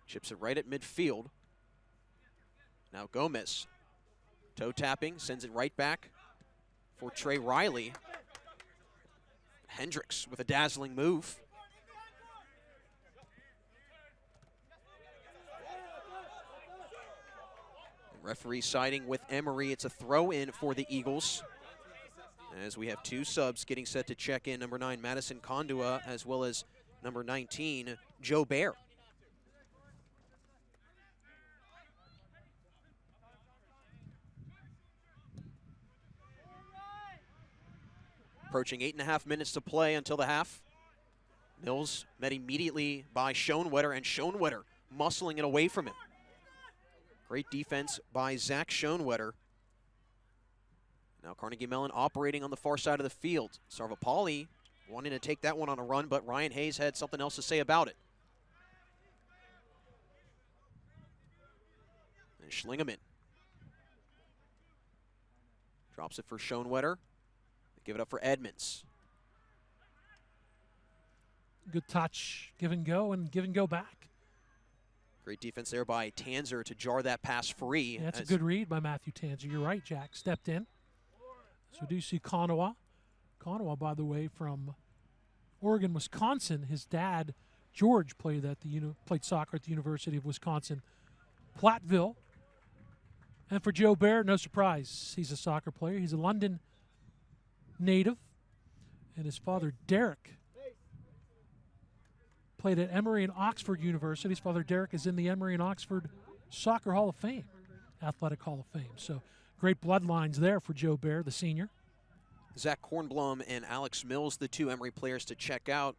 Chips it right at midfield. Now Gomez. Toe tapping, sends it right back for Trey Riley. Hendricks with a dazzling move. The referee siding with Emory. It's a throw-in for the Eagles, as we have two subs getting set to check in, number 9, Madison Kondua, as well as number 19, Joe Bear. Approaching 8.5 minutes to play until the half. Mills met immediately by Schoenwetter, and Schoenwetter muscling it away from him. Great defense by Zach Schoenwetter. Now Carnegie Mellon operating on the far side of the field. Sarvapalli wanting to take that one on a run, but Ryan Hayes had something else to say about it. Schlingeman drops it for Schoenwetter. Give it up for Edmonds. Good touch, give and go back. Great defense there by Tanzer to jar that pass free. Yeah, that's a good read by Matthew Tanzer. You're right, Jack. Stepped in. So we do see Konawa. Konawa, by the way, from Oregon, Wisconsin. His dad, George, played soccer at the University of Wisconsin, Platteville. And for Joe Baer, no surprise, he's a soccer player. He's a London native. And his father, Derek, played at Emory and Oxford University. His father, Derek, is in the Emory and Oxford Soccer Hall of Fame, Athletic Hall of Fame. So great bloodlines there for Joe Baer, the senior. Zach Kornblum and Alex Mills, the two Emory players to check out.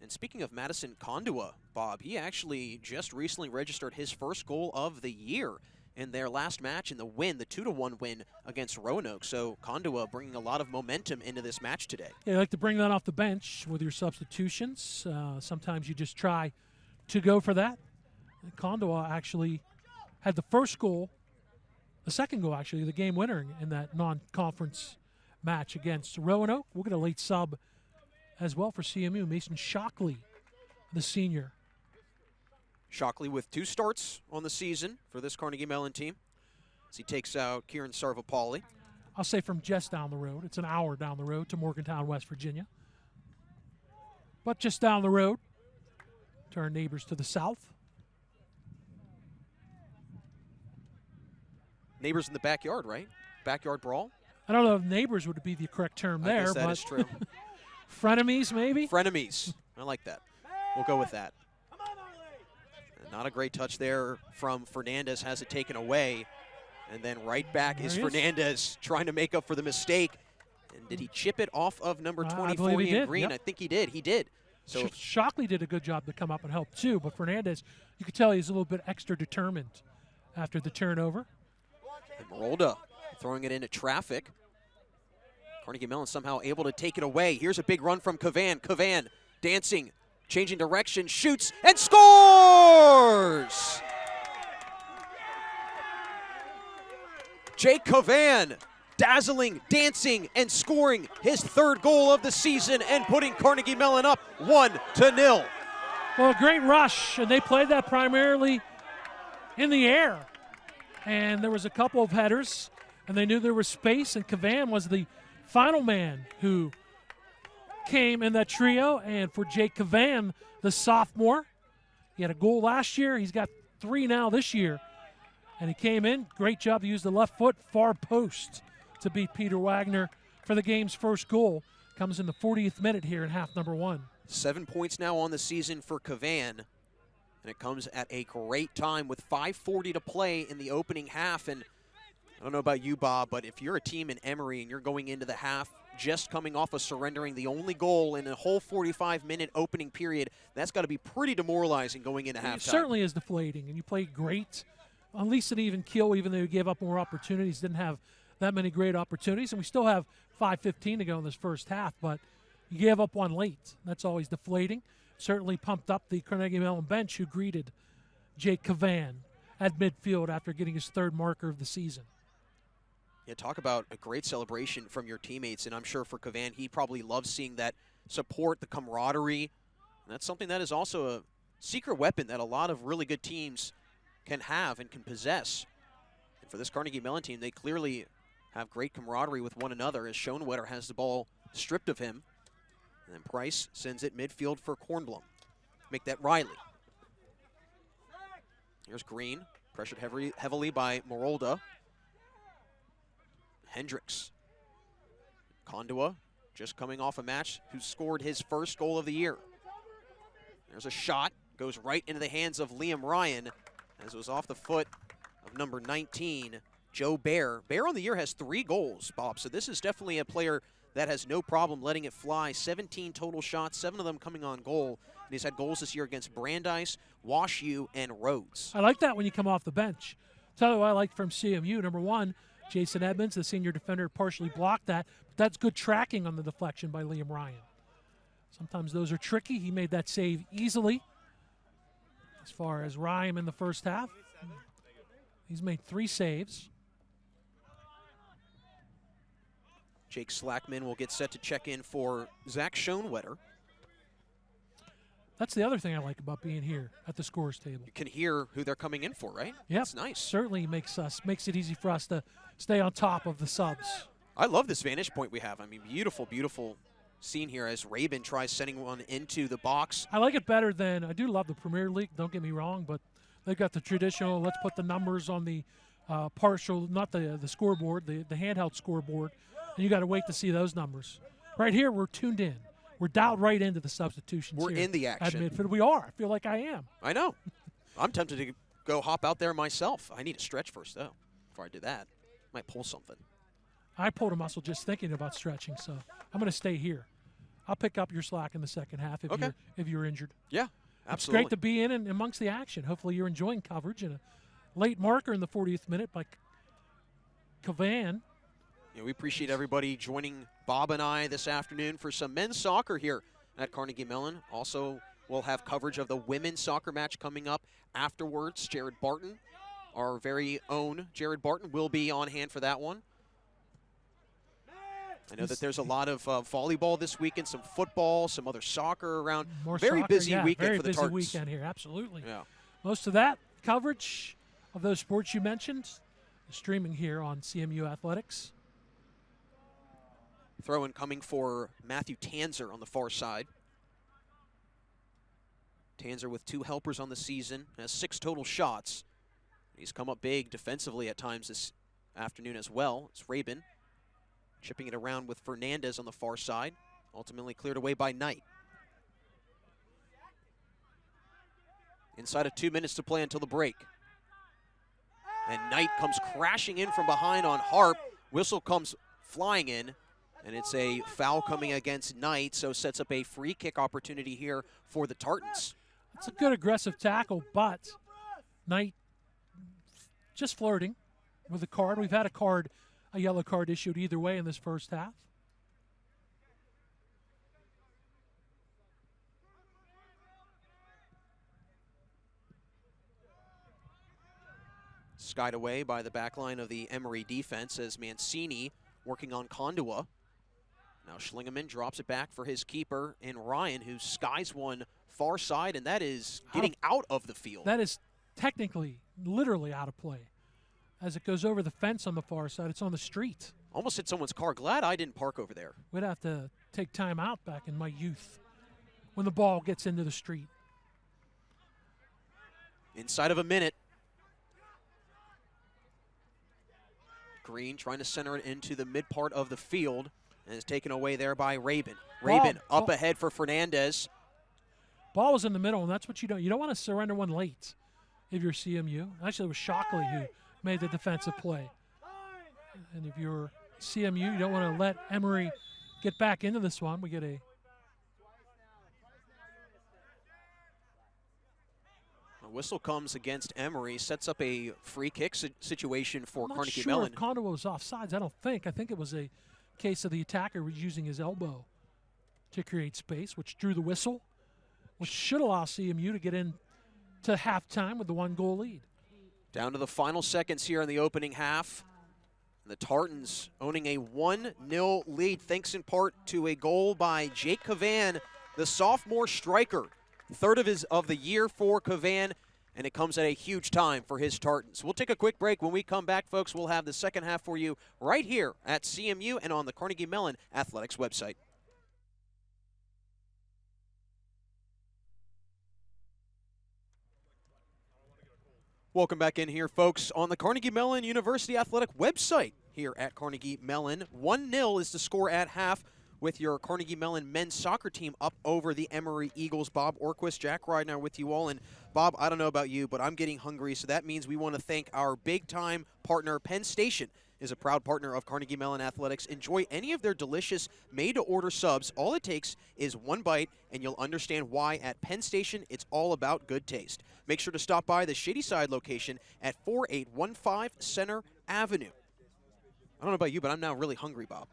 And speaking of Madison Kondua, Bob, he actually just recently registered his first goal of the year in their last match in the win, the 2-1 win against Roanoke. So Kondua bringing a lot of momentum into this match today. Yeah, you like to bring that off the bench with your substitutions. Sometimes you just try to go for that. Kondua actually had the first goal, the second goal actually, the game winner in that non-conference match against Roanoke. We'll get a late sub as well for CMU, Mason Shockley, the senior. Shockley with 2 starts on the season for this Carnegie Mellon team as he takes out Kieran Sarvapalli. I'll say from just down the road. It's an hour down the road to Morgantown, West Virginia. But just down the road to our neighbors to the south. Neighbors in the backyard, right? Backyard brawl? I don't know if neighbors would be the correct term there. I guess that but is true. frenemies, maybe? Frenemies. I like that. We'll go with that. Not a great touch there from Fernandez, has it taken away. And then right back is Fernandez trying to make up for the mistake. And did he chip it off of number 24 in green? Yep. I think he did. He did. So Shockley did a good job to come up and help too, but Fernandez, you could tell he's a little bit extra determined after the turnover. And Marolda throwing it into traffic. Carnegie Mellon somehow able to take it away. Here's a big run from Cavan. Cavan dancing, changing direction, shoots, and scores! Jake Cavan dazzling, dancing, and scoring his 3rd goal of the season and putting Carnegie Mellon up 1-0. Well, a great rush, and they played that primarily in the air. And there was a couple of headers, and they knew there was space, and Cavan was the final man who came in that trio. And for Jake Cavan, the sophomore, he had a goal last year. He's got 3 now this year. And he came in, great job to use the left foot, far post to beat Peter Wagner for the game's first goal. Comes in the 40th minute here in half number 1. 7 points now on the season for Cavan. And it comes at a great time with 5:40 to play in the opening half. And I don't know about you, Bob, but if you're a team in Emory and you're going into the half just coming off of surrendering the only goal in a whole 45-minute opening period, that's got to be pretty demoralizing going into halftime. It certainly is deflating, and you played great. At least an even kill, even though you gave up more opportunities. Didn't have that many great opportunities, and we still have 5:15 to go in this first half, but you gave up one late. That's always deflating. Certainly pumped up the Carnegie Mellon bench, who greeted Jake Cavan at midfield after getting his 3rd marker of the season. Yeah, talk about a great celebration from your teammates, and I'm sure for Cavan, he probably loves seeing that support, the camaraderie. And that's something that is also a secret weapon that a lot of really good teams can have and can possess. And for this Carnegie Mellon team, they clearly have great camaraderie with one another as Schoenwetter has the ball stripped of him. And then Price sends it midfield for Kornblum. Make that Riley. Here's Green, pressured heavily by Marolda. Hendricks. Kondua, just coming off a match, who scored his 1st goal of the year. There's a shot, goes right into the hands of Liam Ryan, as it was off the foot of number 19, Joe Baer. Baer on the year has 3 goals, Bob, so this is definitely a player that has no problem letting it fly. 17 total shots, 7 of them coming on goal. And he's had goals this year against Brandeis, Wash U, and Rhodes. I like that when you come off the bench. Tell you what I like from CMU. Number 1, Jason Edmonds, the senior defender, partially blocked that. But that's good tracking on the deflection by Liam Ryan. Sometimes those are tricky. He made that save easily. As far as Ryan in the first half, He's made 3 saves. Jake Slackman will get set to check in for Zach Schoenwetter. That's the other thing I like about being here at the scores table. You can hear who they're coming in for, right? Yeah, it's nice. Certainly makes it easy for us to stay on top of the subs. I love this vantage point we have. I mean, beautiful, beautiful scene here as Rabin tries sending one into the box. I like it better than, I do love the Premier League, don't get me wrong, but they've got the traditional, let's put the numbers on the partial, not the scoreboard, the handheld scoreboard, and you got to wait to see those numbers. Right here, we're tuned in. We're dialed right into the substitutions. We're here in the action. at midfield. We are. I feel like I am. I know. I'm tempted to go hop out there myself. I need to stretch first, though, before I do that. Might pull something. I pulled a muscle just thinking about stretching, so I'm going to stay here. I'll pick up your slack in the second half if you're injured. Yeah, absolutely. It's great to be in and amongst the action. Hopefully you're enjoying coverage. And a late marker in the 40th minute by Cavan. Yeah, we appreciate everybody joining Bob and I this afternoon for some men's soccer here at Carnegie Mellon. Also, we'll have coverage of the women's soccer match coming up afterwards. Jared Barton, our very own Jared Barton, will be on hand for that one. I know that there's a lot of volleyball this weekend, some football, some other soccer around. More very soccer, busy yeah, weekend very for the busy Tartans. weekend here, absolutely. Yeah. Most of that coverage of those sports you mentioned is streaming here on CMU Athletics. Throw in coming for Matthew Tanzer on the far side. Tanzer with 2 helpers on the season, has 6 total shots. He's come up big defensively at times this afternoon as well. It's Rabin chipping it around with Fernandez on the far side, ultimately cleared away by Knight. Inside of 2 minutes to play until the break. And Knight comes crashing in from behind on Harp. Whistle comes flying in, and it's a foul coming against Knight, so sets up a free kick opportunity here for the Tartans. It's a good aggressive tackle, but Knight just flirting with the card. We've had a yellow card issued either way in this first half. Skied away by the back line of the Emory defense as Mancini working on Kondua. Now Schlingeman drops it back for his keeper in Ryan, who skies one far side, and that is getting out of the field. That is technically, literally out of play. As it goes over the fence on the far side, it's on the street. Almost hit someone's car. Glad I didn't park over there. We'd have to take time out back in my youth when the ball gets into the street. Inside of a minute. Green trying to center it into the mid part of the field, and is taken away there by Rabin. Rabin up ahead for Fernandez. Ball was in the middle, and that's what you don't. You don't want to surrender one late if you're CMU. Actually, it was Shockley who made the defensive play. And if you're CMU, you don't want to let Emory get back into this one. We get a whistle comes against Emory, sets up a free kick situation for I'm Carnegie not sure Mellon. if Kondua was offsides. I don't think. I think it was a case of the attacker was using his elbow to create space, which drew the whistle, which should allow CMU to get in to halftime with the 1-goal lead. Down to the final seconds here in the opening half. The Tartans owning a 1-0 lead, thanks in part to a goal by Jake Cavan, the sophomore striker. Third of the year for Cavan, and it comes at a huge time for his Tartans. We'll take a quick break. When we come back, folks, we'll have the second half for you right here at CMU and on the Carnegie Mellon Athletics website. Welcome back in here, folks, on the Carnegie Mellon University Athletic website here at Carnegie Mellon. 1-0 is the score at half, with your Carnegie Mellon men's soccer team up over the Emory Eagles. Bob Orquist, Jack Rydner with you all. And Bob, I don't know about you, but I'm getting hungry, so that means we want to thank our big-time partner, Penn Station is a proud partner of Carnegie Mellon Athletics. Enjoy any of their delicious made-to-order subs. All it takes is one bite, and you'll understand why at Penn Station it's all about good taste. Make sure to stop by the Shady Side location at 4815 Center Avenue. I don't know about you, but I'm now really hungry, Bob.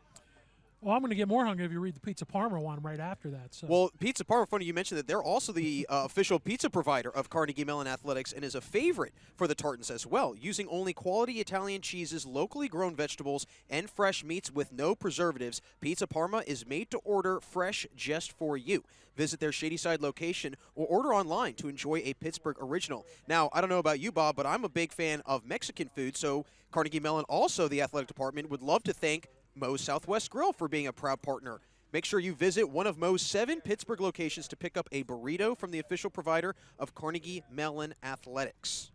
Well, I'm going to get more hungry if you read the Pizza Parma one right after that. So. Well, Pizza Parma, funny you mentioned that they're also the official pizza provider of Carnegie Mellon Athletics and is a favorite for the Tartans as well, using only quality Italian cheeses, locally grown vegetables, and fresh meats with no preservatives. Pizza Parma is made to order fresh just for you. Visit their Shadyside location or order online to enjoy a Pittsburgh original. Now, I don't know about you, Bob, but I'm a big fan of Mexican food, so Carnegie Mellon, also the athletic department, would love to thank Moe's Southwest Grill for being a proud partner. Make sure you visit one of Moe's 7 Pittsburgh locations to pick up a burrito from the official provider of Carnegie Mellon Athletics.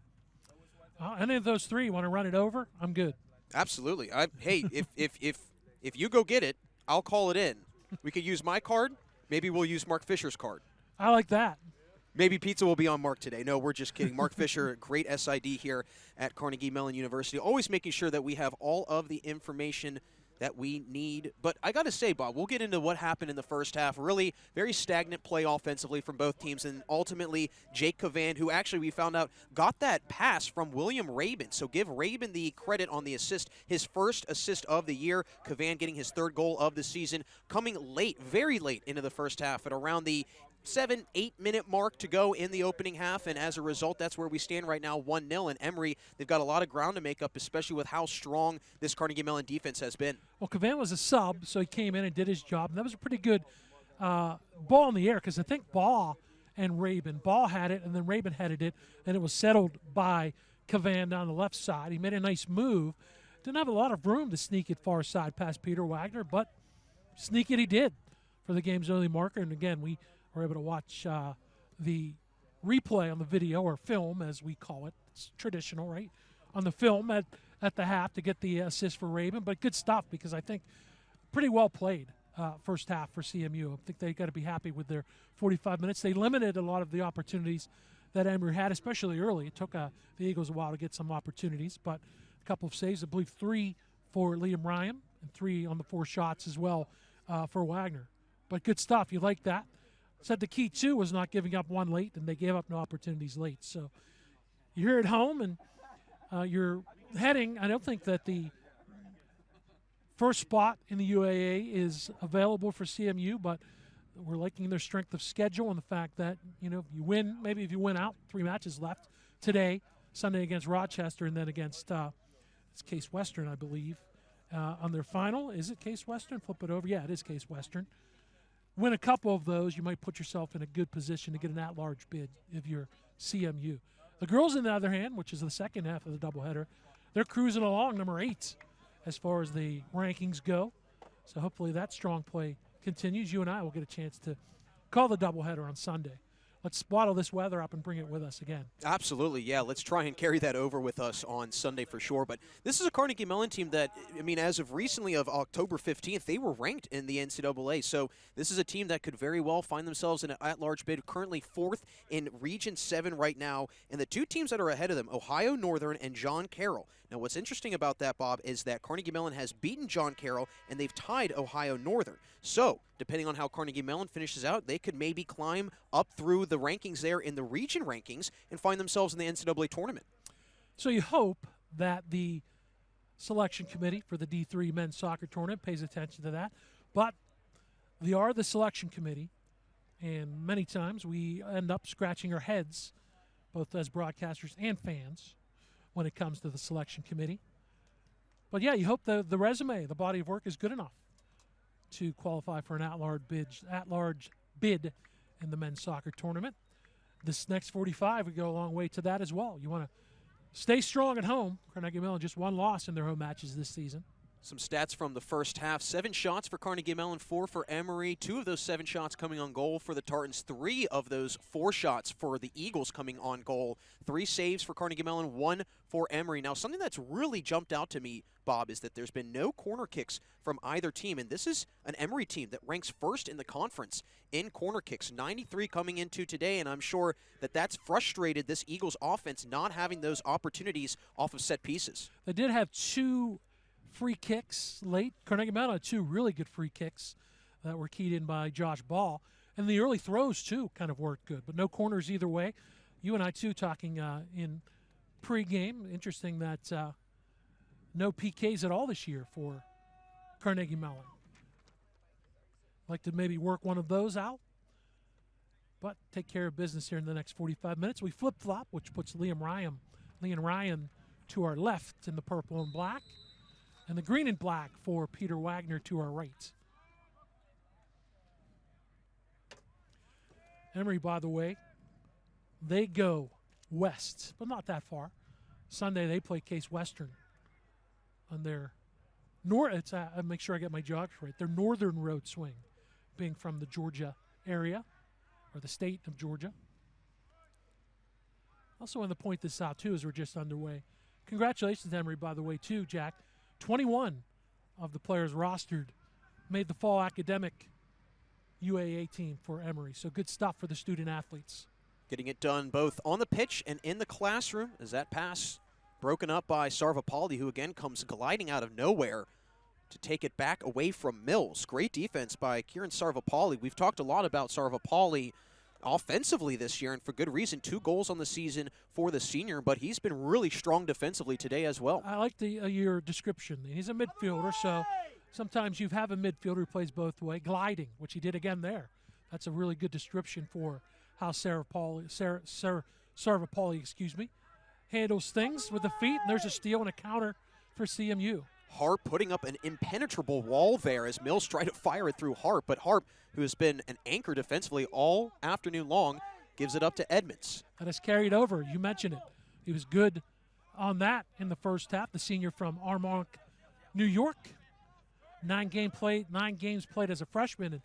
Any of those three, you want to run it over? I'm good. Absolutely. Hey, if you go get it, I'll call it in. We could use my card. Maybe we'll use Mark Fisher's card. I like that. Maybe pizza will be on Mark today. No, we're just kidding. Mark Fisher, great SID here at Carnegie Mellon University, always making sure that we have all of the information that we need. But I got to say, Bob, we'll get into what happened in the first half. Really very stagnant play offensively from both teams. And ultimately, Jake Cavan, who actually we found out got that pass from William Rabin. So give Rabin the credit on the assist, his first assist of the year. Cavan getting his 3rd goal of the season, coming late, very late into the first half at around the 7-8 minute mark to go in the opening half, and as a result, that's where we stand right now, 1-0. And Emory, they've got a lot of ground to make up, especially with how strong this Carnegie Mellon defense has been. Well, Cavan was a sub, so he came in and did his job. And that was a pretty good ball in the air, because I think Ball and Rabin, Ball had it, and then Rabin headed it, and it was settled by Cavan down the left side. He made a nice move. Didn't have a lot of room to sneak it far side past Peter Wagner, but sneak it he did for the game's early marker. And again, we were able to watch the replay on the video, or film as we call it. It's traditional, right? On the film at the half to get the assist for Rabin. But good stuff, because I think pretty well played first half for CMU. I think they got to be happy with their 45 minutes. They limited a lot of the opportunities that Emory had, especially early. It took the Eagles a while to get some opportunities, but a couple of saves. I believe 3 for Liam Ryan and 3 on the 4 shots as well for Wagner. But good stuff. You like that. Said the key, too, was not giving up one late, and they gave up no opportunities late. So you're here at home, and you're heading. I don't think that the first spot in the UAA is available for CMU, but we're liking their strength of schedule and the fact that, if you win, maybe if you win out, 3 matches left today, Sunday against Rochester, and then against it's Case Western, I believe, on their final. Is it Case Western? Flip it over. Yeah, it is Case Western. Win a couple of those, you might put yourself in a good position to get an at-large bid if you're CMU. The girls, on the other hand, which is the second half of the doubleheader, they're cruising along, number 8, as far as the rankings go. So hopefully that strong play continues. You and I will get a chance to call the doubleheader on Sunday. Let's bottle this weather up and bring it with us again. Absolutely, yeah. Let's try and carry that over with us on Sunday for sure. But this is a Carnegie Mellon team that, as of recently, of October 15th, they were ranked in the NCAA. So this is a team that could very well find themselves in an at-large bid, currently 4th in Region 7 right now. And the 2 teams that are ahead of them, Ohio Northern and John Carroll. Now, what's interesting about that, Bob, is that Carnegie Mellon has beaten John Carroll, and they've tied Ohio Northern. So, depending on how Carnegie Mellon finishes out, they could maybe climb up through the rankings there in the region rankings and find themselves in the NCAA tournament. So you hope that the selection committee for the D3 men's soccer tournament pays attention to that. But they are the selection committee, and many times we end up scratching our heads, both as broadcasters and fans, when it comes to the selection committee. But yeah, you hope the resume, the body of work is good enough to qualify for an at-large bid in the men's soccer tournament. This next 45 would go a long way to that as well. You want to stay strong at home. Carnegie Mellon just 1 loss in their home matches this season. Some stats from the first half. 7 shots for Carnegie Mellon, 4 for Emory. 2 of those 7 shots coming on goal for the Tartans. 3 of those 4 shots for the Eagles coming on goal. 3 saves for Carnegie Mellon, 1 for Emory. Now, something that's really jumped out to me, Bob, is that there's been no corner kicks from either team. And this is an Emory team that ranks 1st in the conference in corner kicks. 93 coming into today, and I'm sure that that's frustrated this Eagles offense not having those opportunities off of set pieces. They did have 2 free kicks late. Carnegie Mellon had 2 really good free kicks that were keyed in by Josh Ball. And the early throws, too, kind of worked good. But no corners either way. You and I, too, talking in pregame. Interesting that no PKs at all this year for Carnegie Mellon. Like to maybe work one of those out. But take care of business here in the next 45 minutes. We flip-flop, which puts Liam Ryan to our left in the purple and black, and the green and black for Peter Wagner to our right. Emory, by the way, they go west, but not that far. Sunday they play Case Western on their I make sure I get my geography right. Their northern road swing, being from the Georgia area or the state of Georgia. Also want to point this out too as we're just underway. Congratulations, Emory, by the way, too, Jack. 21 of the players rostered made the fall academic UAA team for Emory. So good stuff for the student athletes. Getting it done both on the pitch and in the classroom as that pass broken up by Sarvapalli, who again comes gliding out of nowhere to take it back away from Mills. Great defense by Kieran Sarvapalli. We've talked a lot about Sarvapalli offensively this year, and for good reason. 2 goals on the season for the senior, but he's been really strong defensively today as well. I like your description. He's a midfielder, so sometimes you have a midfielder who plays both way, gliding, which he did again there. That's a really good description for how Sarvapalli handles things with the feet, and there's a steal and a counter for CMU. Harp putting up an impenetrable wall there as Mills tried to fire it through Harp, but Harp, who has been an anchor defensively all afternoon long, gives it up to Edmonds. That has carried over. You mentioned it. He was good on that in the first half. The senior from Armonk, New York. 9 games played as a freshman, and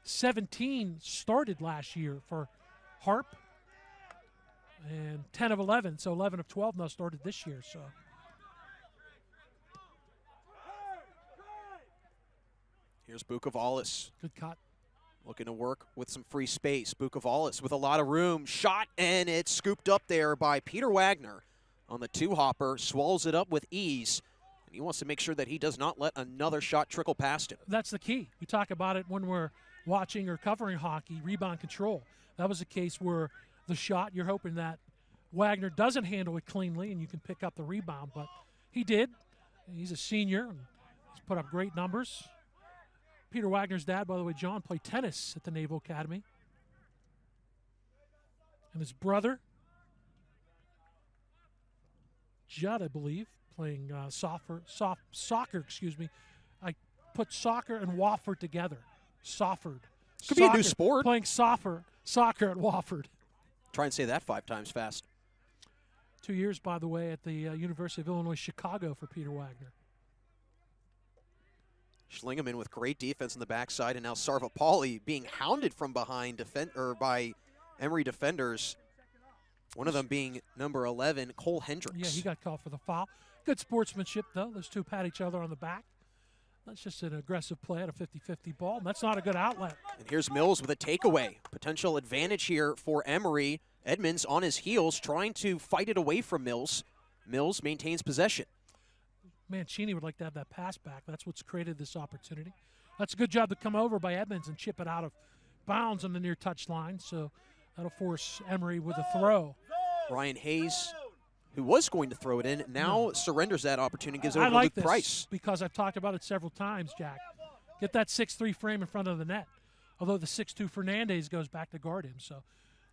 17 started last year for Harp. And 10 of 11, so 11 of 12 now started this year. So here's Bukovalis. good cut. Looking to work with some free space. Bukovalis with a lot of room. Shot, and it's scooped up there by Peter Wagner on the 2-hopper. Swallows it up with ease. And he wants to make sure that he does not let another shot trickle past him. That's the key. We talk about it when we're watching or covering hockey, rebound control. That was a case where the shot, you're hoping that Wagner doesn't handle it cleanly and you can pick up the rebound, but he did. He's a senior, and he's put up great numbers. Peter Wagner's dad, by the way, John, played tennis at the Naval Academy. And his brother, Judd, I believe, playing soccer, I put soccer and Wofford together. Sofford. Could be a new sport. Playing soccer at Wofford. Try and say that 5 times fast. 2 years, by the way, at the University of Illinois Chicago for Peter Wagner. Schlingeman with great defense on the backside, and now Sarvapalli being hounded from behind by Emory defenders. One of them being number 11, Cole Hendricks. Yeah, he got called for the foul. Good sportsmanship, though. Those two pat each other on the back. That's just an aggressive play at a 50-50 ball, and that's not a good outlet. And here's Mills with a takeaway. Potential advantage here for Emory. Edmonds on his heels, trying to fight it away from Mills. Mills maintains possession. Mancini would like to have that pass back. That's what's created this opportunity. That's a good job to come over by Edmonds and chip it out of bounds on the near touch line. So that'll force Emory with a throw. Ryan Hayes, who was going to throw it in, now surrenders that opportunity and gives it over I like to Luke this Price. Because I've talked about it several times, Jack. Get that 6'3" frame in front of the net. Although the 6'2" Fernandez goes back to guard him. So,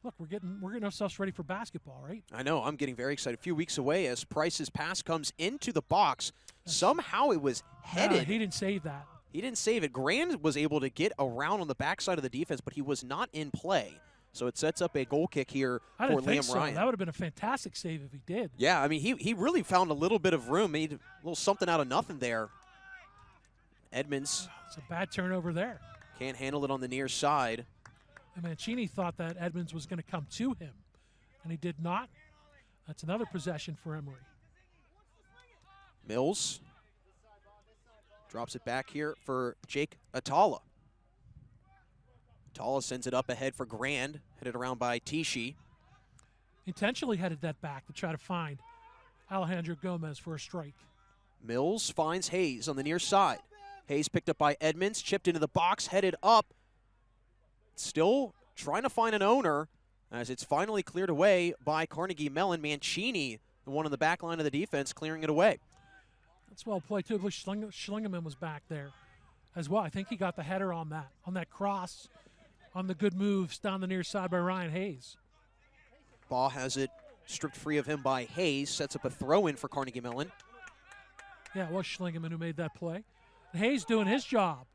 look, we're getting ourselves ready for basketball, right? I know. I'm getting very excited. A few weeks away as Price's pass comes into the box. Somehow it was headed. He didn't save that. He didn't save it. Grand was able to get around on the backside of the defense, but he was not in play. So it sets up a goal kick here I for didn't think Liam so. Ryan. That would have been a fantastic save if he did. Yeah, I mean, he really found a little bit of room, made a little something out of nothing there. Edmonds It's a bad turnover there. can't handle it on the near side. And Mancini thought that Edmonds was going to come to him, and he did not. That's another possession for Emory. Mills drops it back here for Jake Atala. Atala sends it up ahead for Grand, headed around by Tishi. Intentionally headed that back to try to find Alejandro Gomez for a strike. Mills finds Hayes on the near side. Hayes picked up by Edmonds, chipped into the box, headed up. Still trying to find an owner as it's finally cleared away by Carnegie Mellon. Mancini, the one on the back line of the defense, clearing it away. That's well played, too. I believe Schlingeman was back there as well. I think he got the header on that cross, on the good moves down the near side by Ryan Hayes. Ball has it stripped free of him by Hayes, sets up a throw-in for Carnegie Mellon. Yeah, it was Schlingeman who made that play. And Hayes doing his job.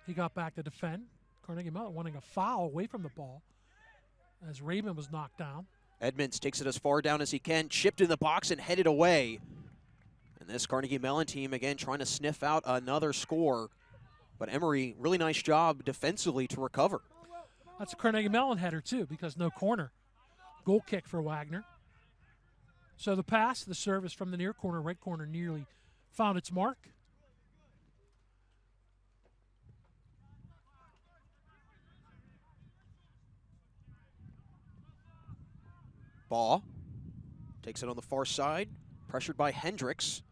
He got back to defend. Carnegie Mellon wanting a foul away from the ball as Rabin was knocked down. Edmonds takes it as far down as he can, chipped in the box and headed away. And this Carnegie Mellon team, again, trying to sniff out another score. But Emory, really nice job defensively to recover. That's a Carnegie Mellon header, too, because no corner. Goal kick for Wagner. So the pass, the service from the near corner, right corner, nearly found its mark. Ball takes it on the far side, pressured by Hendricks.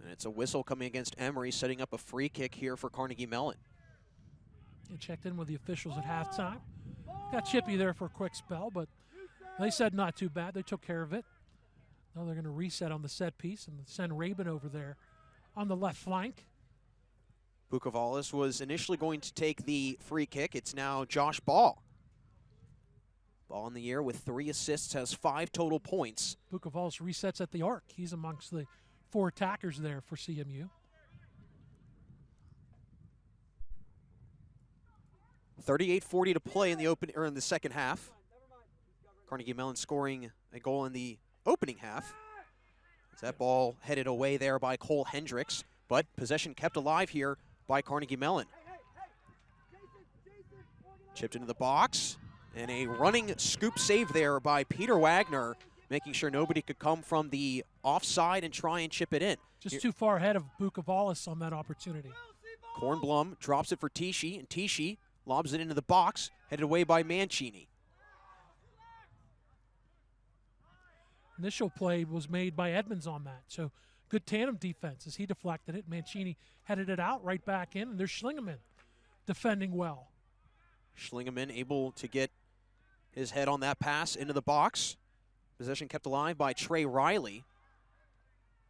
And it's a whistle coming against Emory, setting up a free kick here for Carnegie Mellon. He checked in with the officials at halftime. Got chippy there for a quick spell, but they said not too bad. They took care of it. Now they're going to reset on the set piece and send Rabin over there on the left flank. Bukovalis was initially going to take the free kick. It's now Josh Ball. Ball in the air with 3 assists, has 5 total points. Bukovalis resets at the arc. He's amongst the 4 attackers there for CMU. 38:40 to play in the second half. Carnegie Mellon scoring a goal in the opening half. As that ball headed away there by Cole Hendricks, but possession kept alive here by Carnegie Mellon. Chipped into the box, and a running scoop save there by Peter Wagner, making sure nobody could come from the offside and try and chip it in. Just too far ahead of Bukovalis on that opportunity. Kornblum drops it for Tichy, and Tichy lobs it into the box, headed away by Mancini. Initial play was made by Edmonds on that, so good tandem defense as he deflected it. Mancini headed it out, right back in, and there's Schlingeman defending well. Schlingeman able to get his head on that pass into the box. Possession kept alive by Trey Riley.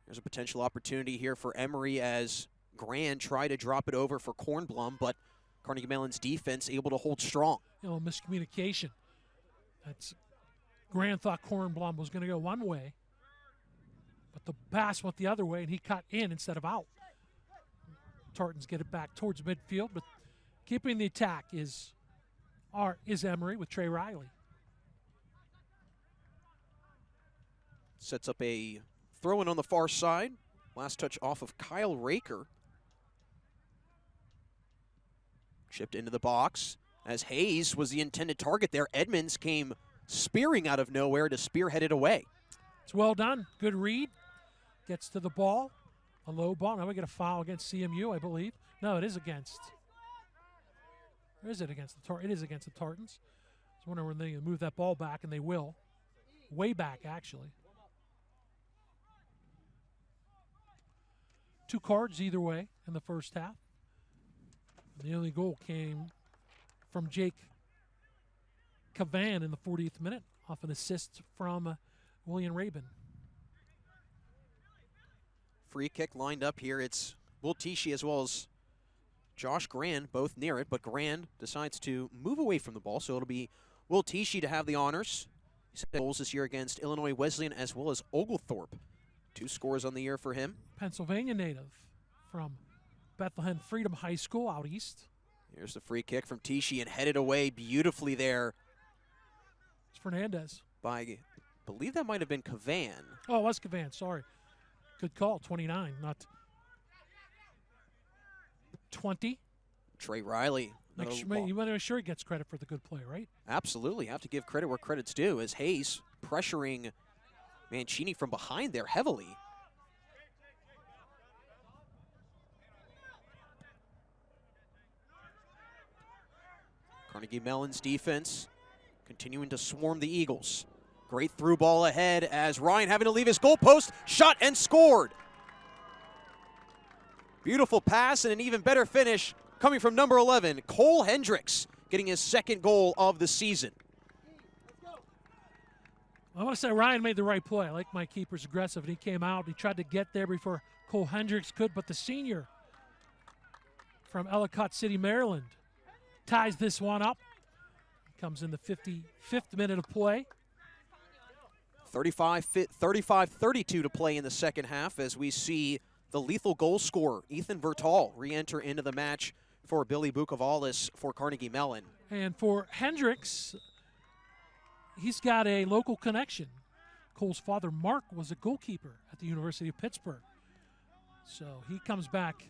There's a potential opportunity here for Emory as Grand tried to drop it over for Kornblum, but Carnegie Mellon's defense able to hold strong. Miscommunication. Grand thought Kornblum was going to go one way, but the pass went the other way, and he cut in instead of out. Tartans get it back towards midfield, but keeping the attack is Emory with Trey Riley. Sets up a throw-in on the far side. Last touch off of Kyle Raker. Chipped into the box as Hayes was the intended target there. Edmonds came spearing out of nowhere to spearhead it away. It's well done. Good read. Gets to the ball. A low ball. Now we get a foul against CMU, I believe. No, it is against. Or is it against the Tartans? It is against the Tartans. I was wondering when they move that ball back, and they will. Way back, actually. 2 cards either way in the first half. The only goal came from Jake Cavan in the 40th minute off an assist from William Rabin. Free kick lined up here. It's Will Tichy as well as Josh Grand, both near it, but Grand decides to move away from the ball, so it'll be Will Tichy to have the honors. He's had goals this year against Illinois Wesleyan as well as Oglethorpe. 2 scores on the year for him. Pennsylvania native from Bethlehem Freedom High School out east. Here's the free kick from Tichy and headed away beautifully there. It's Fernandez. By, I believe that might have been Cavan. Oh, it was Cavan, sorry. Good call, 29, not 20. Trey Riley. You want to make sure he gets credit for the good play, right? Absolutely. Have to give credit where credit's due as Hayes pressuring Mancini from behind there heavily. Carnegie Mellon's defense continuing to swarm the Eagles. Great through ball ahead as Ryan having to leave his goalpost, shot and scored. Beautiful pass and an even better finish coming from number 11, Cole Hendricks, getting his 2nd goal of the season. I want to say Ryan made the right play. I like my keeper's aggressive, and he came out. He tried to get there before Cole Hendricks could, but the senior from Ellicott City, Maryland, ties this one up. Comes in the 55th minute of play. 35-32 to play in the second half as we see the lethal goal scorer, Ethan Vertal, re-enter into the match for Billy Bukavalis for Carnegie Mellon. And for Hendricks, he's got a local connection. Cole's father, Mark, was a goalkeeper at the University of Pittsburgh. So he comes back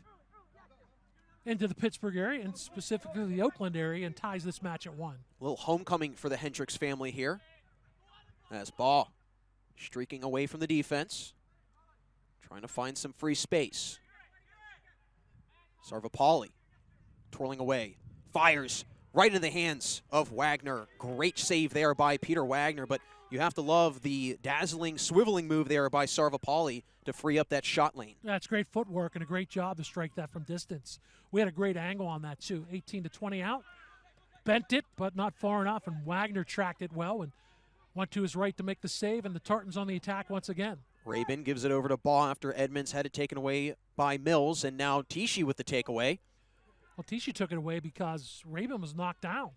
into the Pittsburgh area and specifically the Oakland area and ties this match at 1. A little homecoming for the Hendricks family here. As Baugh streaking away from the defense, trying to find some free space. Sarvapalli twirling away, fires right into the hands of Wagner. Great save there by Peter Wagner, but you have to love the dazzling, swiveling move there by Sarvapalli to free up that shot lane. That's great footwork and a great job to strike that from distance. We had a great angle on that too. 18 to 20 out. Bent it, but not far enough, and Wagner tracked it well and went to his right to make the save, and the Tartans on the attack once again. Rabin gives it over to Baugh after Edmonds had it taken away by Mills, and now Tichy with the takeaway. Well, Tichy took it away because Rabin was knocked down.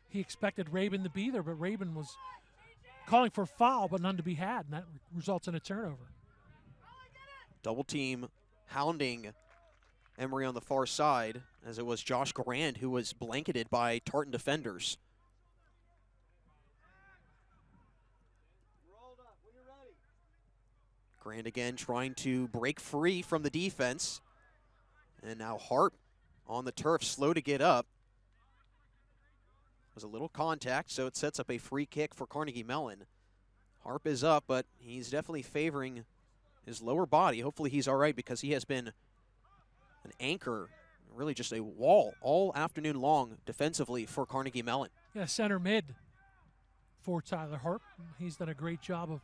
He expected Rabin to be there, but Rabin was calling for a foul, but none to be had, and that results in a turnover. Double team hounding Emory on the far side, as it was Josh Grand who was blanketed by Tartan defenders. Grand again trying to break free from the defense. And now Harp on the turf, slow to get up. Was a little contact, so it sets up a free kick for Carnegie Mellon. Harp is up, but he's definitely favoring his lower body. Hopefully he's all right because he has been an anchor, really just a wall all afternoon long defensively for Carnegie Mellon. Yeah, center mid for Tyler Harp. He's done a great job of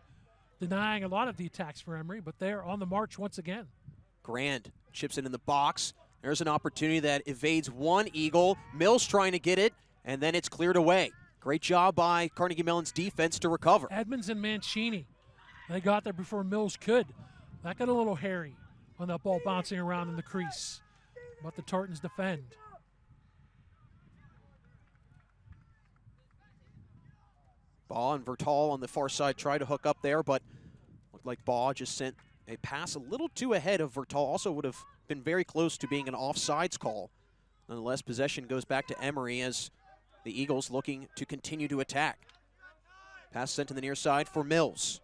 denying a lot of the attacks for Emory, but they're on the march once again. Grand chips it in the box. There's an opportunity that evades one Eagle. Mills trying to get it, and then it's cleared away. Great job by Carnegie Mellon's defense to recover. Edmonds and Mancini, they got there before Mills could. That got a little hairy on that ball bouncing around in the crease, but the Tartans defend. Baugh and Vertal on the far side try to hook up there, but looked like Baugh just sent a pass a little too ahead of Vertal. Also would have been very close to being an offsides call. Nonetheless, possession goes back to Emory as the Eagles looking to continue to attack. Pass sent to the near side for Mills.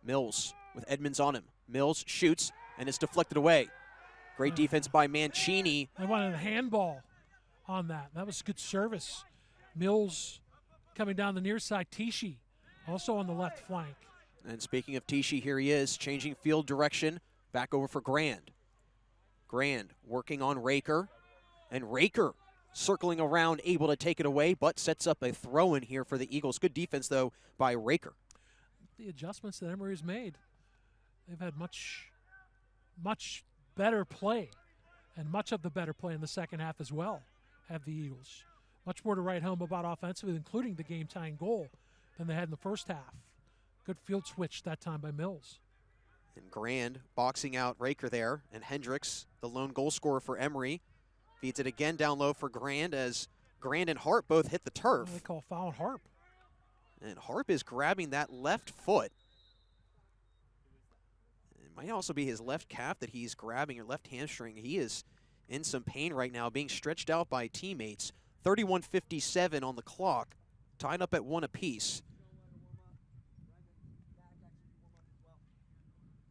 Mills with Edmonds on him. Mills shoots, and it's deflected away. Great defense by Mancini. They wanted a handball on that. That was good service. Mills coming down the near side. Tichy also on the left flank. And speaking of Tichy, here he is, changing field direction. Back over for Grand. Grand working on Raker. And Raker circling around, able to take it away, but sets up a throw-in here for the Eagles. Good defense, though, by Raker. The adjustments that Emory has made, they've had much better play, and much of the better play in the second half as well, have the Eagles. Much more to write home about offensively, including the game-tying goal, than they had in the first half. Good field switch that time by Mills. And Grand boxing out Raker there, and Hendricks, the lone goal scorer for Emory, feeds it again down low for Grand as Grand and Harp both hit the turf. They call foul on Harp. And Harp is grabbing that left foot. It might also be his left calf that he's grabbing, or left hamstring. He is in some pain right now, being stretched out by teammates. 31:57 on the clock, tied up at 1 apiece.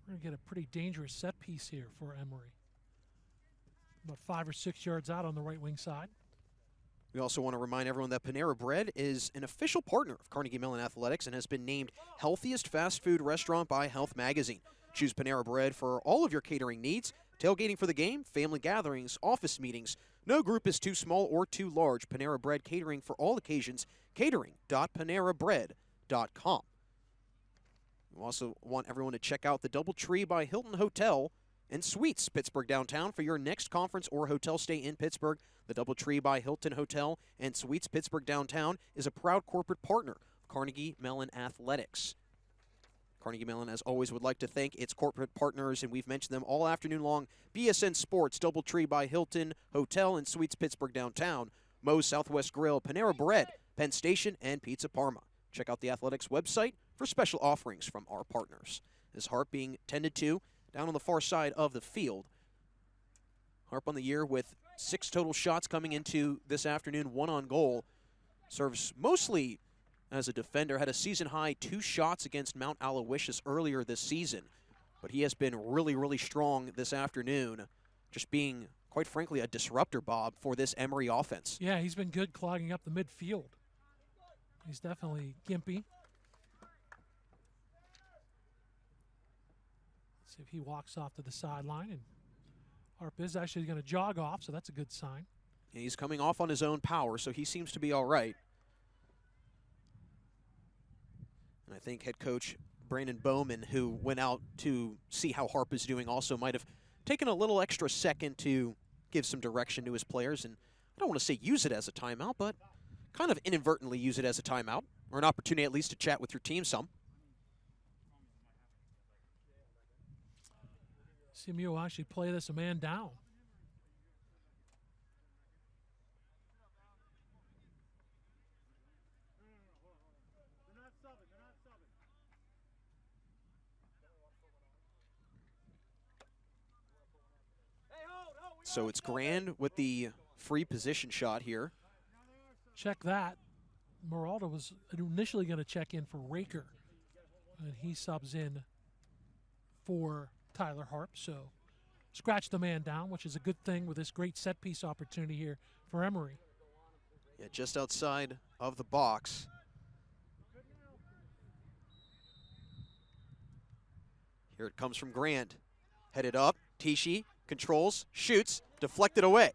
We're going to get a pretty dangerous set piece here for Emory. About 5 or 6 yards out on the right wing side. We also want to remind everyone that Panera Bread is an official partner of Carnegie Mellon Athletics and has been named Healthiest Fast Food Restaurant by Health Magazine. Choose Panera Bread for all of your catering needs, tailgating for the game, family gatherings, office meetings. No group is too small or too large. Panera Bread catering for all occasions. Catering.panerabread.com. We also want everyone to check out the DoubleTree by Hilton Hotel and Suites, Pittsburgh downtown, for your next conference or hotel stay in Pittsburgh. The DoubleTree by Hilton Hotel and Suites, Pittsburgh downtown, is a proud corporate partner of Carnegie Mellon Athletics. Carnegie Mellon, as always, would like to thank its corporate partners, and we've mentioned them all afternoon long. BSN Sports, Doubletree by Hilton Hotel and Suites Pittsburgh Downtown, Moe's Southwest Grill, Panera Bread, Penn Station, and Pizza Parma. Check out the Athletics website for special offerings from our partners. This Harp being tended to down on the far side of the field. Harp on the year with 6 total shots coming into this afternoon, 1 on goal. Serves mostly as a defender, had a season-high 2 shots against Mount Aloysius earlier this season. But he has been really, really strong this afternoon, just being, quite frankly, a disruptor, Bob, for this Emory offense. Yeah, he's been good clogging up the midfield. He's definitely gimpy. Let's see if he walks off to the sideline, and Harp is actually going to jog off, so that's a good sign. And he's coming off on his own power, so he seems to be all right. And I think head coach Brandon Bowman, who went out to see how Harp is doing, also might have taken a little extra second to give some direction to his players. And I don't want to say use it as a timeout, but kind of inadvertently use it as a timeout, or an opportunity at least to chat with your team some. CMU will actually play this a man down. So it's Grand with the free position shot here. Check that. Moralda was initially going to check in for Raker, and he subs in for Tyler Harp. So scratch the man down, which is a good thing with this great set piece opportunity here for Emory. Yeah, just outside of the box. Here it comes from Grant. Headed up, Tishi controls, shoots, deflected away.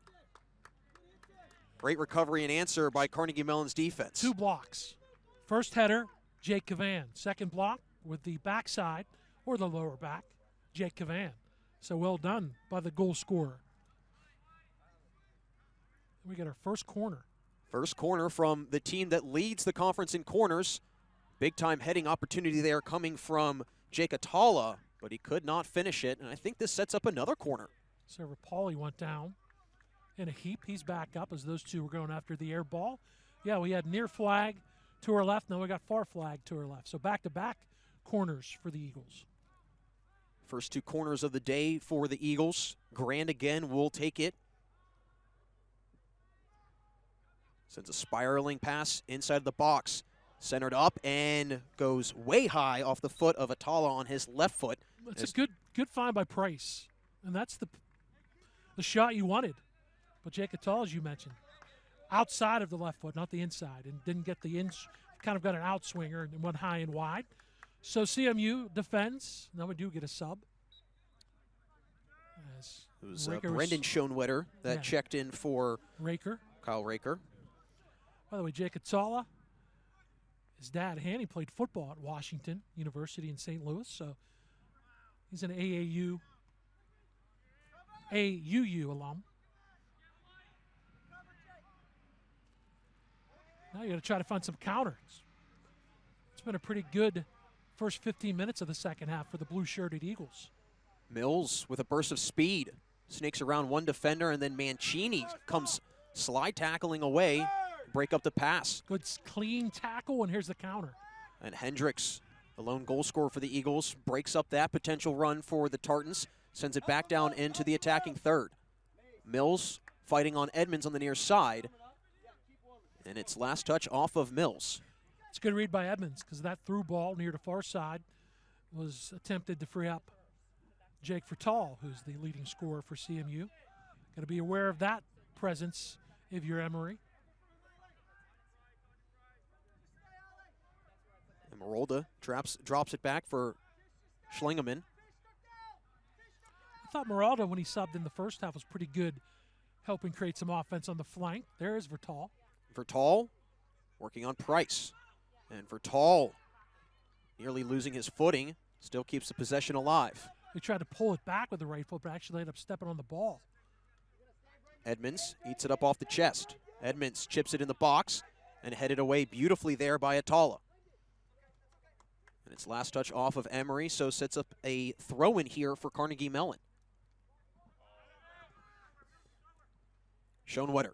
Great recovery and answer by Carnegie Mellon's defense. 2 blocks. First header, Jake Cavan. Second block with the backside or the lower back, Jake Cavan. So well done by the goal scorer. We get our first corner. First corner from the team that leads the conference in corners. Big time heading opportunity there coming from Jake Atala, but he could not finish it, and I think this sets up another corner. Server Pauly went down in a heap. He's back up as those two were going after the air ball. Yeah, we had near flag to our left. Now we got far flag to our left. So back-to-back corners for the Eagles. First 2 corners of the day for the Eagles. Grand again will take it. Sends a spiraling pass inside the box. Centered up and goes way high off the foot of Atala on his left foot. That's a good find by Price. And that's the shot you wanted. But Jake Atala, as you mentioned, outside of the left foot, not the inside, and didn't get the kind of got an outswinger and went high and wide. So CMU defends. Now we do get a sub. It was Brendan Schoenwetter that checked in for Raker. Kyle Raker. By the way, Jake Atala, his dad, Hanny, played football at Washington University in St. Louis, so he's an AUU alum. Now you got to try to find some counters. It's been a pretty good first 15 minutes of the second half for the blue-shirted Eagles. Mills with a burst of speed. Snakes around one defender, and then Mancini comes slide tackling away, break up the pass. Good clean tackle, and here's the counter. And Hendricks, the lone goal scorer for the Eagles, breaks up that potential run for the Tartans, sends it back down into the attacking third. Mills fighting on Edmonds on the near side, and it's last touch off of Mills. It's a good read by Edmonds because that through ball near the far side was attempted to free up Jake Fertal, who's the leading scorer for CMU. Got to be aware of that presence if you're Emory. And Marolda drops it back for Schlingeman. I thought Moralda, when he subbed in the first half, was pretty good, helping create some offense on the flank. There is Vertal. Vertal working on Price. And Vertal nearly losing his footing, still keeps the possession alive. He tried to pull it back with the right foot, but actually ended up stepping on the ball. Edmonds eats it up off the chest. Edmonds chips it in the box and headed away beautifully there by Atala. And it's last touch off of Emory, so sets up a throw-in here for Carnegie Mellon. Schoenwetter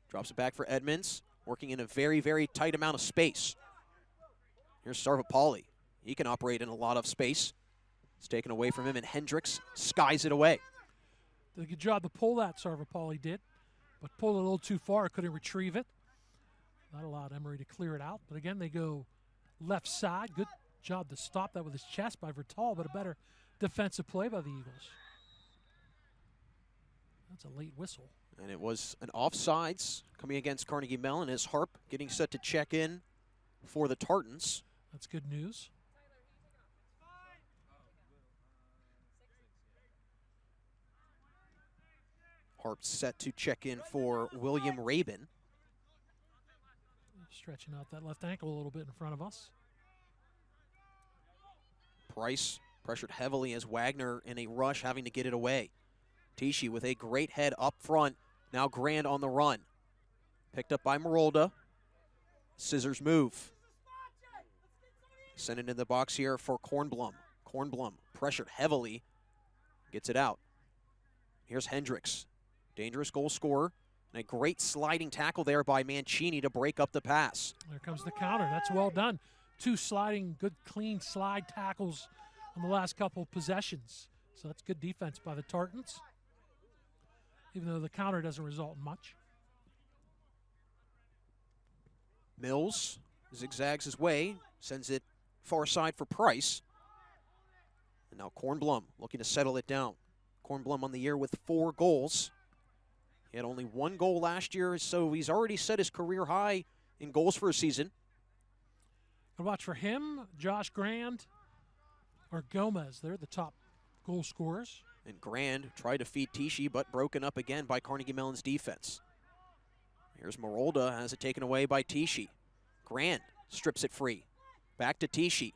drops it back for Edmonds, working in a very, very tight amount of space. Here's Sarvapalli. He can operate in a lot of space. It's taken away from him, and Hendricks skies it away. Did a good job to pull that, Sarvapalli did, but pulled it a little too far, couldn't retrieve it. That allowed Emory to clear it out, but again, they go left side. Good job to stop that with his chest by Vertal, but a better defensive play by the Eagles. That's a late whistle. And it was an offsides coming against Carnegie Mellon as Harp getting set to check in for the Tartans. That's good news. Harp set to check in for William Rabin. Stretching out that left ankle a little bit in front of us. Price pressured heavily as Wagner in a rush having to get it away. Tichy with a great head up front. Now Grand on the run. Picked up by Marolda. Scissors move. Sent it into the box here for Kornblum. Kornblum pressured heavily. Gets it out. Here's Hendricks. Dangerous goal scorer. And a great sliding tackle there by Mancini to break up the pass. There comes the counter. That's well done. Two sliding, good clean slide tackles on the last couple of possessions. So that's good defense by the Tartans, even though the counter doesn't result in much. Mills zigzags his way, sends it far side for Price. And now Kornblum looking to settle it down. Kornblum on the year with 4 goals. He had only 1 goal last year, so he's already set his career high in goals for a season. Good watch for him, Josh Grand, or Gomez. They're the top goal scorers. And Grand tried to feed Tichy, but broken up again by Carnegie Mellon's defense. Here's Marolda, has it taken away by Tichy. Grand strips it free. Back to Tichy.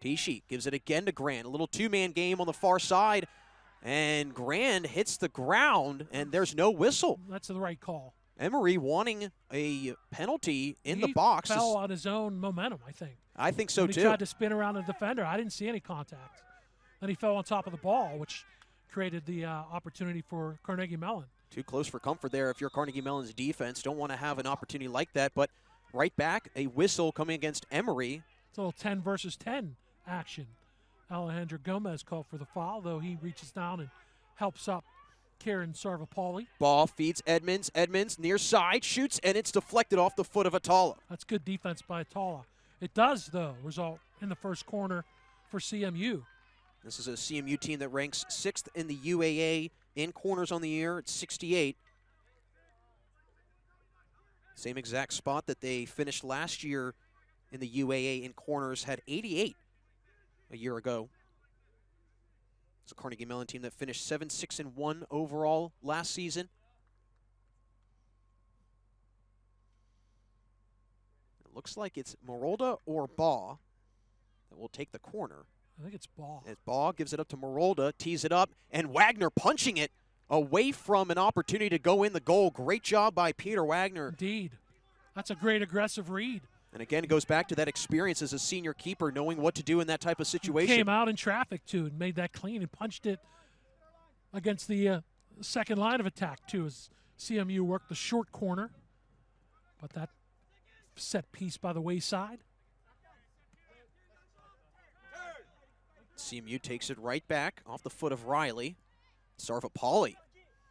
Tichy gives it again to Grand. A little 2-man game on the far side. And Grand hits the ground, and there's no whistle. That's the right call. Emory wanting a penalty in He the box. fell on his own momentum, I think. I think so, When too. he tried to spin around the defender, I didn't see any contact. Then he fell on top of the ball, which created the opportunity for Carnegie Mellon. Too close for comfort there if you're Carnegie Mellon's defense. Don't want to have an opportunity like that, but right back, a whistle coming against Emory. It's a little 10 versus 10 action. Alejandro Gomez called for the foul, though he reaches down and helps up Kieran Sarvapalli. Ball feeds Edmonds. Edmonds near side, shoots, and it's deflected off the foot of Atala. That's good defense by Atala. It does, though, result in the first corner for CMU. This is a CMU team that ranks 6th in the UAA in corners on the year at 68. Same exact spot that they finished last year in the UAA in corners, had 88 a year ago. It's a Carnegie Mellon team that finished 7-6-1 overall last season. It looks like it's Marolda or Baugh that will take the corner. I think it's Ball. As Baugh gives it up to Marolda, tees it up, and Wagner punching it away from an opportunity to go in the goal. Great job by Peter Wagner. Indeed. That's a great aggressive read. And again, it goes back to that experience as a senior keeper, knowing what to do in that type of situation. Came out in traffic, too, and made that clean and punched it against the second line of attack, too, as CMU worked the short corner. But that set piece by the wayside. CMU takes it right back off the foot of Riley. Sarvapalli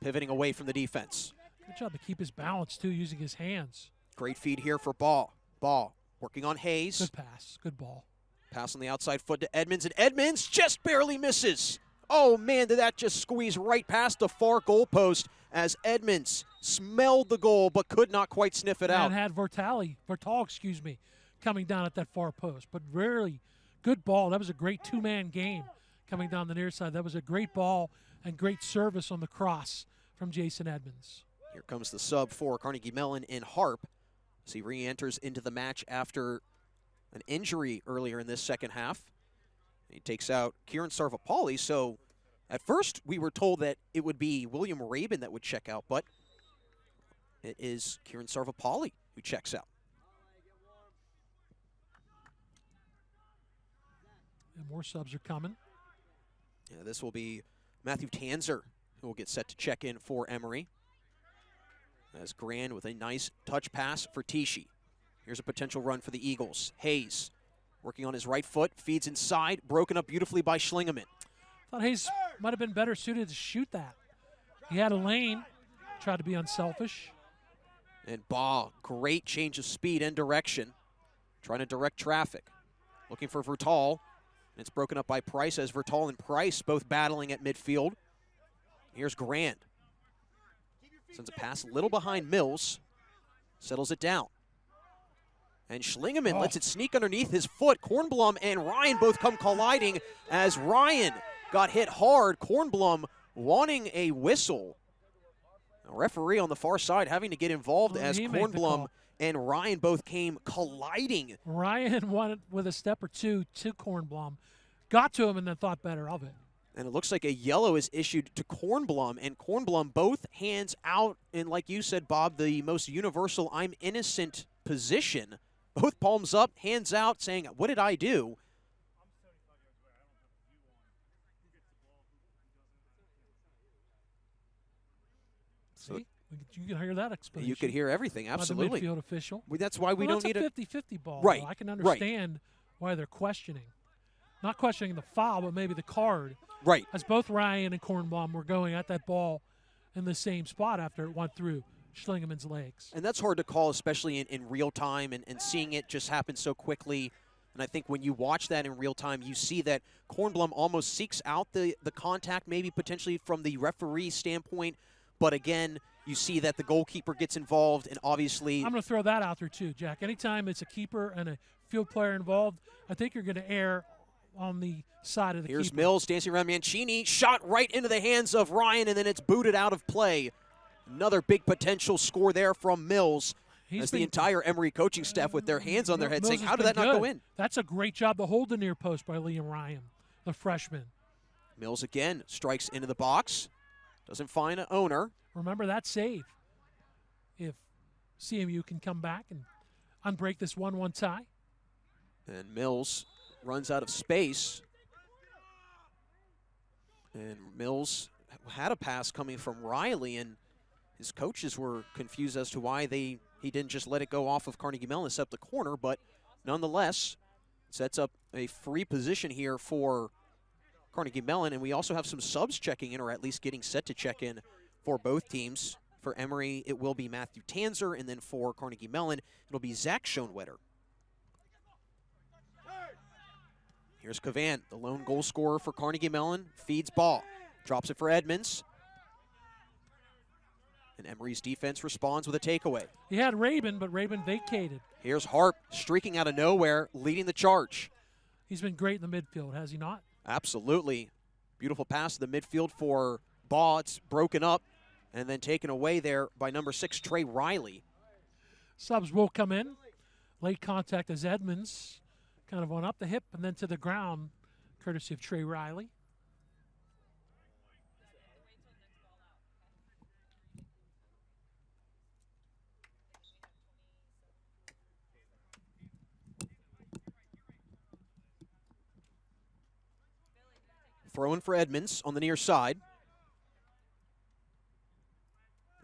pivoting away from the defense. Good job to keep his balance, too, using his hands. Great feed here for Ball. Ball working on Hayes. Good pass. Good ball. Pass on the outside foot to Edmonds, and Edmonds just barely misses. Oh, man, did that just squeeze right past the far goalpost as Edmonds smelled the goal but could not quite sniff it out. And had Vertal, coming down at that far post. But really good ball. That was a great 2-man game coming down the near side. That was a great ball and great service on the cross from Jason Edmonds. Here comes the sub for Carnegie Mellon in Harp as he re-enters into the match after an injury earlier in this second half. He takes out Kieran Sarvapalli, so at first we were told that it would be William Rabin that would check out, but it is Kieran Sarvapalli who checks out. More subs are coming. Yeah, this will be Matthew Tanzer who will get set to check in for Emory. As Grand with a nice touch pass for Tishi. Here's a potential run for the Eagles. Hayes working on his right foot, feeds inside, broken up beautifully by Schlingeman. Thought Hayes might have been better suited to shoot that. He had a lane, tried to be unselfish. And Baugh, great change of speed and direction, trying to direct traffic. Looking for Vertal, and it's broken up by Price as Vertal and Price both battling at midfield. Here's Grand. Sends a pass a little behind Mills, settles it down. And Schlingeman lets it sneak underneath his foot. Kornblum and Ryan both come colliding as Ryan got hit hard. Kornblum wanting a whistle. A referee on the far side having to get involved as Kornblum and Ryan both came colliding. Ryan won it with a step or two to Kornblum, got to him and then thought better of it. And it looks like a yellow is issued to Kornblum, and Kornblum both hands out in, like you said, Bob, the most universal I'm innocent position. Both palms up, hands out, saying, what did I do? See, you can hear that explanation. You could hear everything, absolutely. By the midfield official. That's why we don't need a 50-50 ball. Right. Though. I can understand why they're questioning. Not questioning the foul, but maybe the card. Right. As both Ryan and Kornblum were going at that ball in the same spot after it went through Schlingeman's legs. And that's hard to call, especially in real time and seeing it just happen so quickly. And I think when you watch that in real time, you see that Kornblum almost seeks out the contact, maybe potentially from the referee standpoint. But again, you see that the goalkeeper gets involved, and obviously I'm going to throw that out there too, Jack. Anytime it's a keeper and a field player involved, I think you're going to err on the side of the Here's keeper. Mills dancing around Mancini, shot right into the hands of Ryan, and then it's booted out of play. Another big potential score there from Mills. As the entire Emory coaching staff with their hands on their heads saying, how did that not go in? That's a great job to hold the near post by Liam Ryan, the freshman. Mills again strikes into the box. Doesn't find an owner. Remember that save. If CMU can come back and unbreak this 1-1 tie. And Mills runs out of space. And Mills had a pass coming from Riley, and his coaches were confused as to why he didn't just let it go off of Carnegie Mellon and set up the corner, but nonetheless sets up a free position here for Carnegie Mellon. And we also have some subs checking in, or at least getting set to check in for both teams. For Emory, it will be Matthew Tanzer, and then for Carnegie Mellon, it'll be Zach Schoenwetter. Here's Cavan, the lone goal scorer for Carnegie Mellon, feeds ball, drops it for Edmonds. And Emory's defense responds with a takeaway. He had Rabin, but Rabin vacated. Here's Harp streaking out of nowhere, leading the charge. He's been great in the midfield, has he not? Absolutely. Beautiful pass to the midfield for Baugh. It's broken up and then taken away there by number 6, Trey Riley. Subs will come in. Late contact as Edmonds kind of went up the hip and then to the ground, courtesy of Trey Riley. Throwing for Edmonds on the near side.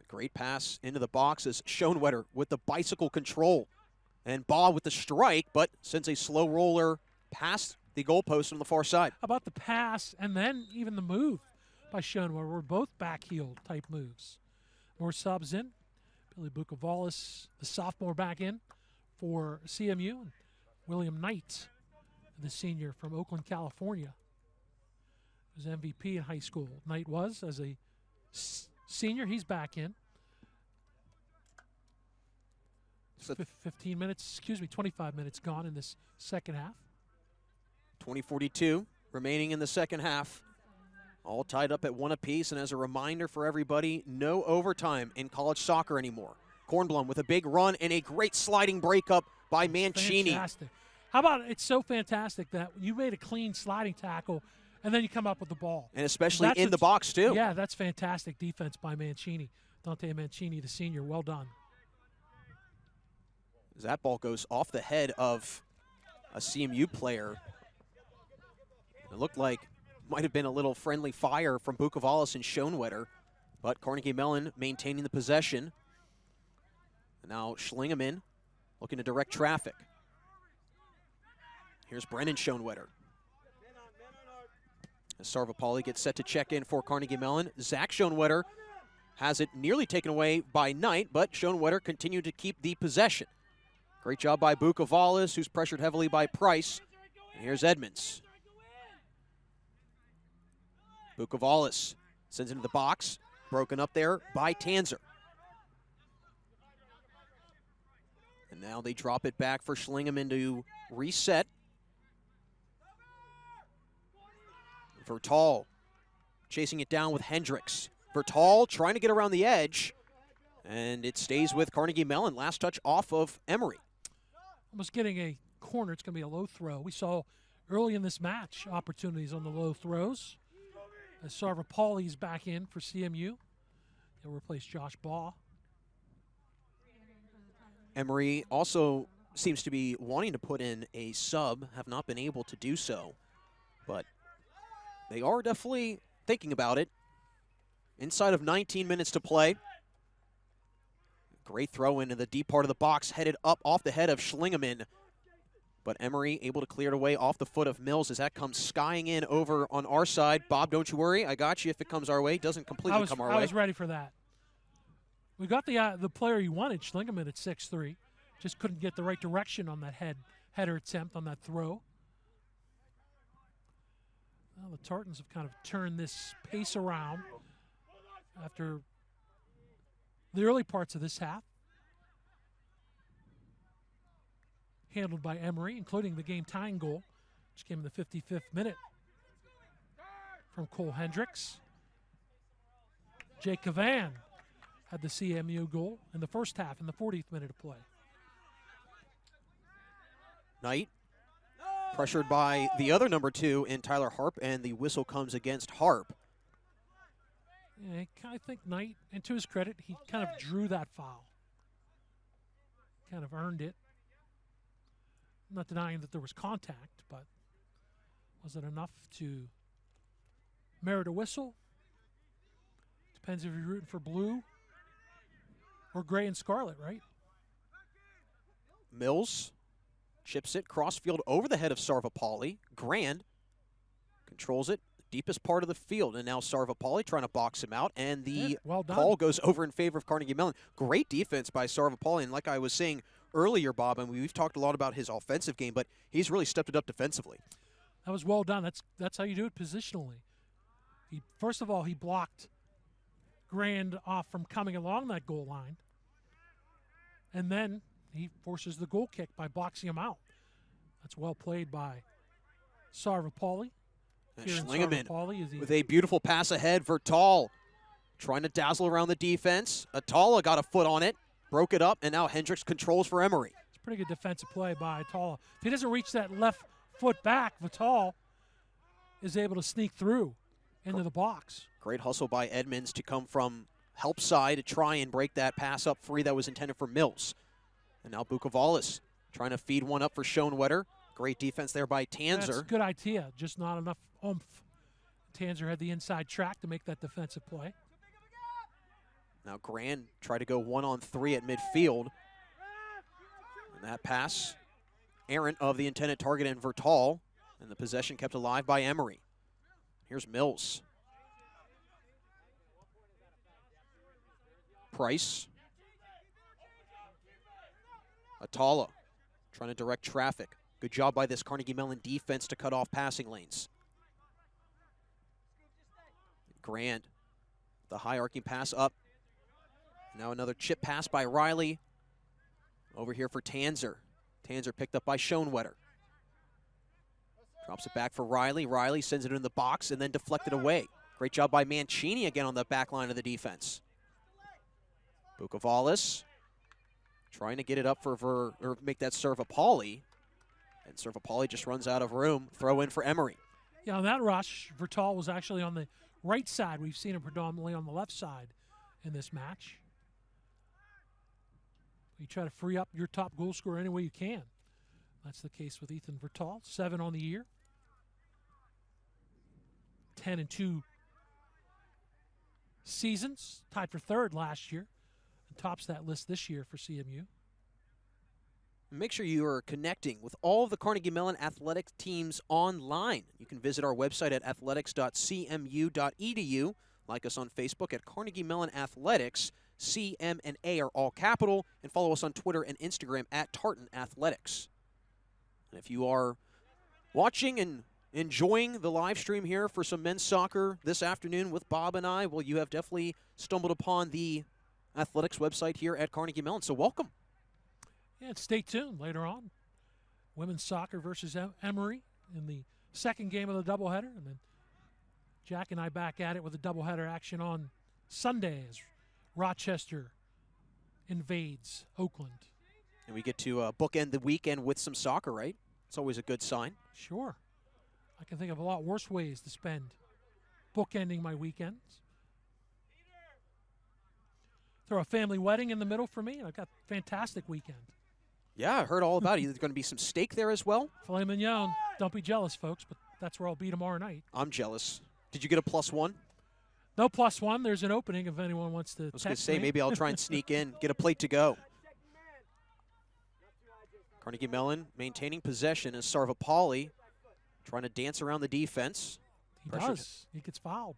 A great pass into the box as Schoenwetter with the bicycle control. And Baugh with the strike, but sends a slow roller past the goalpost on the far side. How about the pass and then even the move by Schoenwetter were both back-heel type moves. More subs in. Billy Bukovalis, the sophomore, back in for CMU. And William Knight, the senior from Oakland, California. Was MVP in high school. Knight was as a senior. He's back in. So 15 minutes, 25 minutes gone in this second half. 20:42 remaining in the second half. All tied up at 1 apiece, and as a reminder for everybody, no overtime in college soccer anymore. Kornblum with a big run and a great sliding breakup by Mancini. Fantastic. How about it's so fantastic that you made a clean sliding tackle and then you come up with the ball. And especially in the box, too. Yeah, that's fantastic defense by Mancini. Dante Mancini, the senior, well done. As that ball goes off the head of a CMU player. It looked like might have been a little friendly fire from Bukovalis and Schoenwetter, but Carnegie Mellon maintaining the possession. And now Schlingemann looking to direct traffic. Here's Brennan Schoenwetter. As Sarvapalli gets set to check in for Carnegie Mellon, Zach Schoenwetter has it nearly taken away by Knight, but Schoenwetter continued to keep the possession. Great job by Bukovalis, who's pressured heavily by Price. And here's Edmonds. Bukovalis sends into the box, broken up there by Tanzer. And now they drop it back for Schlingemann to reset. Vertal chasing it down with Hendricks. Vertal trying to get around the edge, and it stays with Carnegie Mellon. Last touch off of Emory. Almost getting a corner. It's going to be a low throw. We saw early in this match opportunities on the low throws. As Sarvapalli's back in for CMU. He'll replace Josh Baugh. Emory also seems to be wanting to put in a sub, have not been able to do so, but they are definitely thinking about it. Inside of 19 minutes to play. Great throw into the deep part of the box, headed up off the head of Schlingemann. But Emory able to clear it away off the foot of Mills as that comes skying in over on our side. Bob, don't you worry. I got you if it comes our way. Doesn't completely come our way. I was ready for that. We got the player you wanted, Schlingemann, at 6'3". Just couldn't get the right direction on that header attempt on that throw. Well, the Tartans have kind of turned this pace around after the early parts of this half. Handled by Emory, including the game-tying goal, which came in the 55th minute from Cole Hendricks. Jake Cavan had the CMU goal in the first half in the 40th minute of play. Knight pressured by the other number 2 in Tyler Harp, and the whistle comes against Harp. Yeah, I think Knight, and to his credit, he kind of drew that foul. Kind of earned it. I'm not denying that there was contact, but was it enough to merit a whistle? Depends if you're rooting for blue or gray and scarlet, right? Mills chips it crossfield over the head of Sarvapalli. Grand controls it, deepest part of the field, and now Sarvapalli trying to box him out, and the call goes over in favor of Carnegie Mellon. Great defense by Sarvapalli, and like I was saying earlier, Bob, and we've talked a lot about his offensive game, but he's really stepped it up defensively. That was well done. That's how you do it positionally. First of all, he blocked Grand off from coming along that goal line, and then he forces the goal kick by boxing him out. That's well played by Sarvapalli. Schlingemann with a beautiful pass ahead. Vertal trying to dazzle around the defense. Atala got a foot on it, broke it up, and now Hendricks controls for Emory. It's a pretty good defensive play by Atala. If he doesn't reach that left foot back, Vertal is able to sneak through into the box. Great hustle by Edmonds to come from help side to try and break that pass up free that was intended for Mills. And now Bukovalis trying to feed one up for Schoenwetter. Great defense there by Tanzer. That's a good idea, just not enough oomph. Tanzer had the inside track to make that defensive play. Now Grand tried to go 1-on-3 at midfield. And that pass, errant of the intended target in Vertal, and the possession kept alive by Emory. Here's Mills. Price. Atala trying to direct traffic. Good job by this Carnegie Mellon defense to cut off passing lanes. Grand, the high arcing pass up. Now another chip pass by Riley. Over here for Tanzer. Tanzer picked up by Schoenwetter. Drops it back for Riley. Riley sends it in the box and then deflected away. Great job by Mancini again on the back line of the defense. Bukovalis trying to get it up for make that Sarvapalli. And Sarvapalli just runs out of room. Throw in for Emory. Yeah, on that rush, Vertal was actually on the right side. We've seen him predominantly on the left side in this match. You try to free up your top goal scorer any way you can. That's the case with Ethan Vertal, 7 on the year. 10-2 seasons, tied for third last year, and tops that list this year for CMU. Make sure you are connecting with all of the Carnegie Mellon athletics teams online. You can visit our website at athletics.cmu.edu. Like us on Facebook at Carnegie Mellon Athletics. C, M, and A are all capital. And follow us on Twitter and Instagram at Tartan Athletics. And if you are watching and enjoying the live stream here for some men's soccer this afternoon with Bob and I, well, you have definitely stumbled upon the athletics website here at Carnegie Mellon. So welcome. Yeah, and stay tuned later on. Women's soccer versus Emory in the second game of the doubleheader. And then Jack and I back at it with a doubleheader action on Sunday as Rochester invades Oakland. And we get to bookend the weekend with some soccer, right? It's always a good sign. Sure. I can think of a lot worse ways to spend bookending my weekends. Throw a family wedding in the middle for me, and I've got a fantastic weekend. Yeah, I heard all about it. There's going to be some steak there as well. Filet mignon. Don't be jealous, folks, but that's where I'll be tomorrow night. I'm jealous. Did you get a +1? No +1. There's an opening if anyone wants to I was going to text say, me. maybe I'll try and sneak in, get a plate to go. Carnegie Mellon maintaining possession as Sarvapalli trying to dance around the defense. He does. He gets fouled.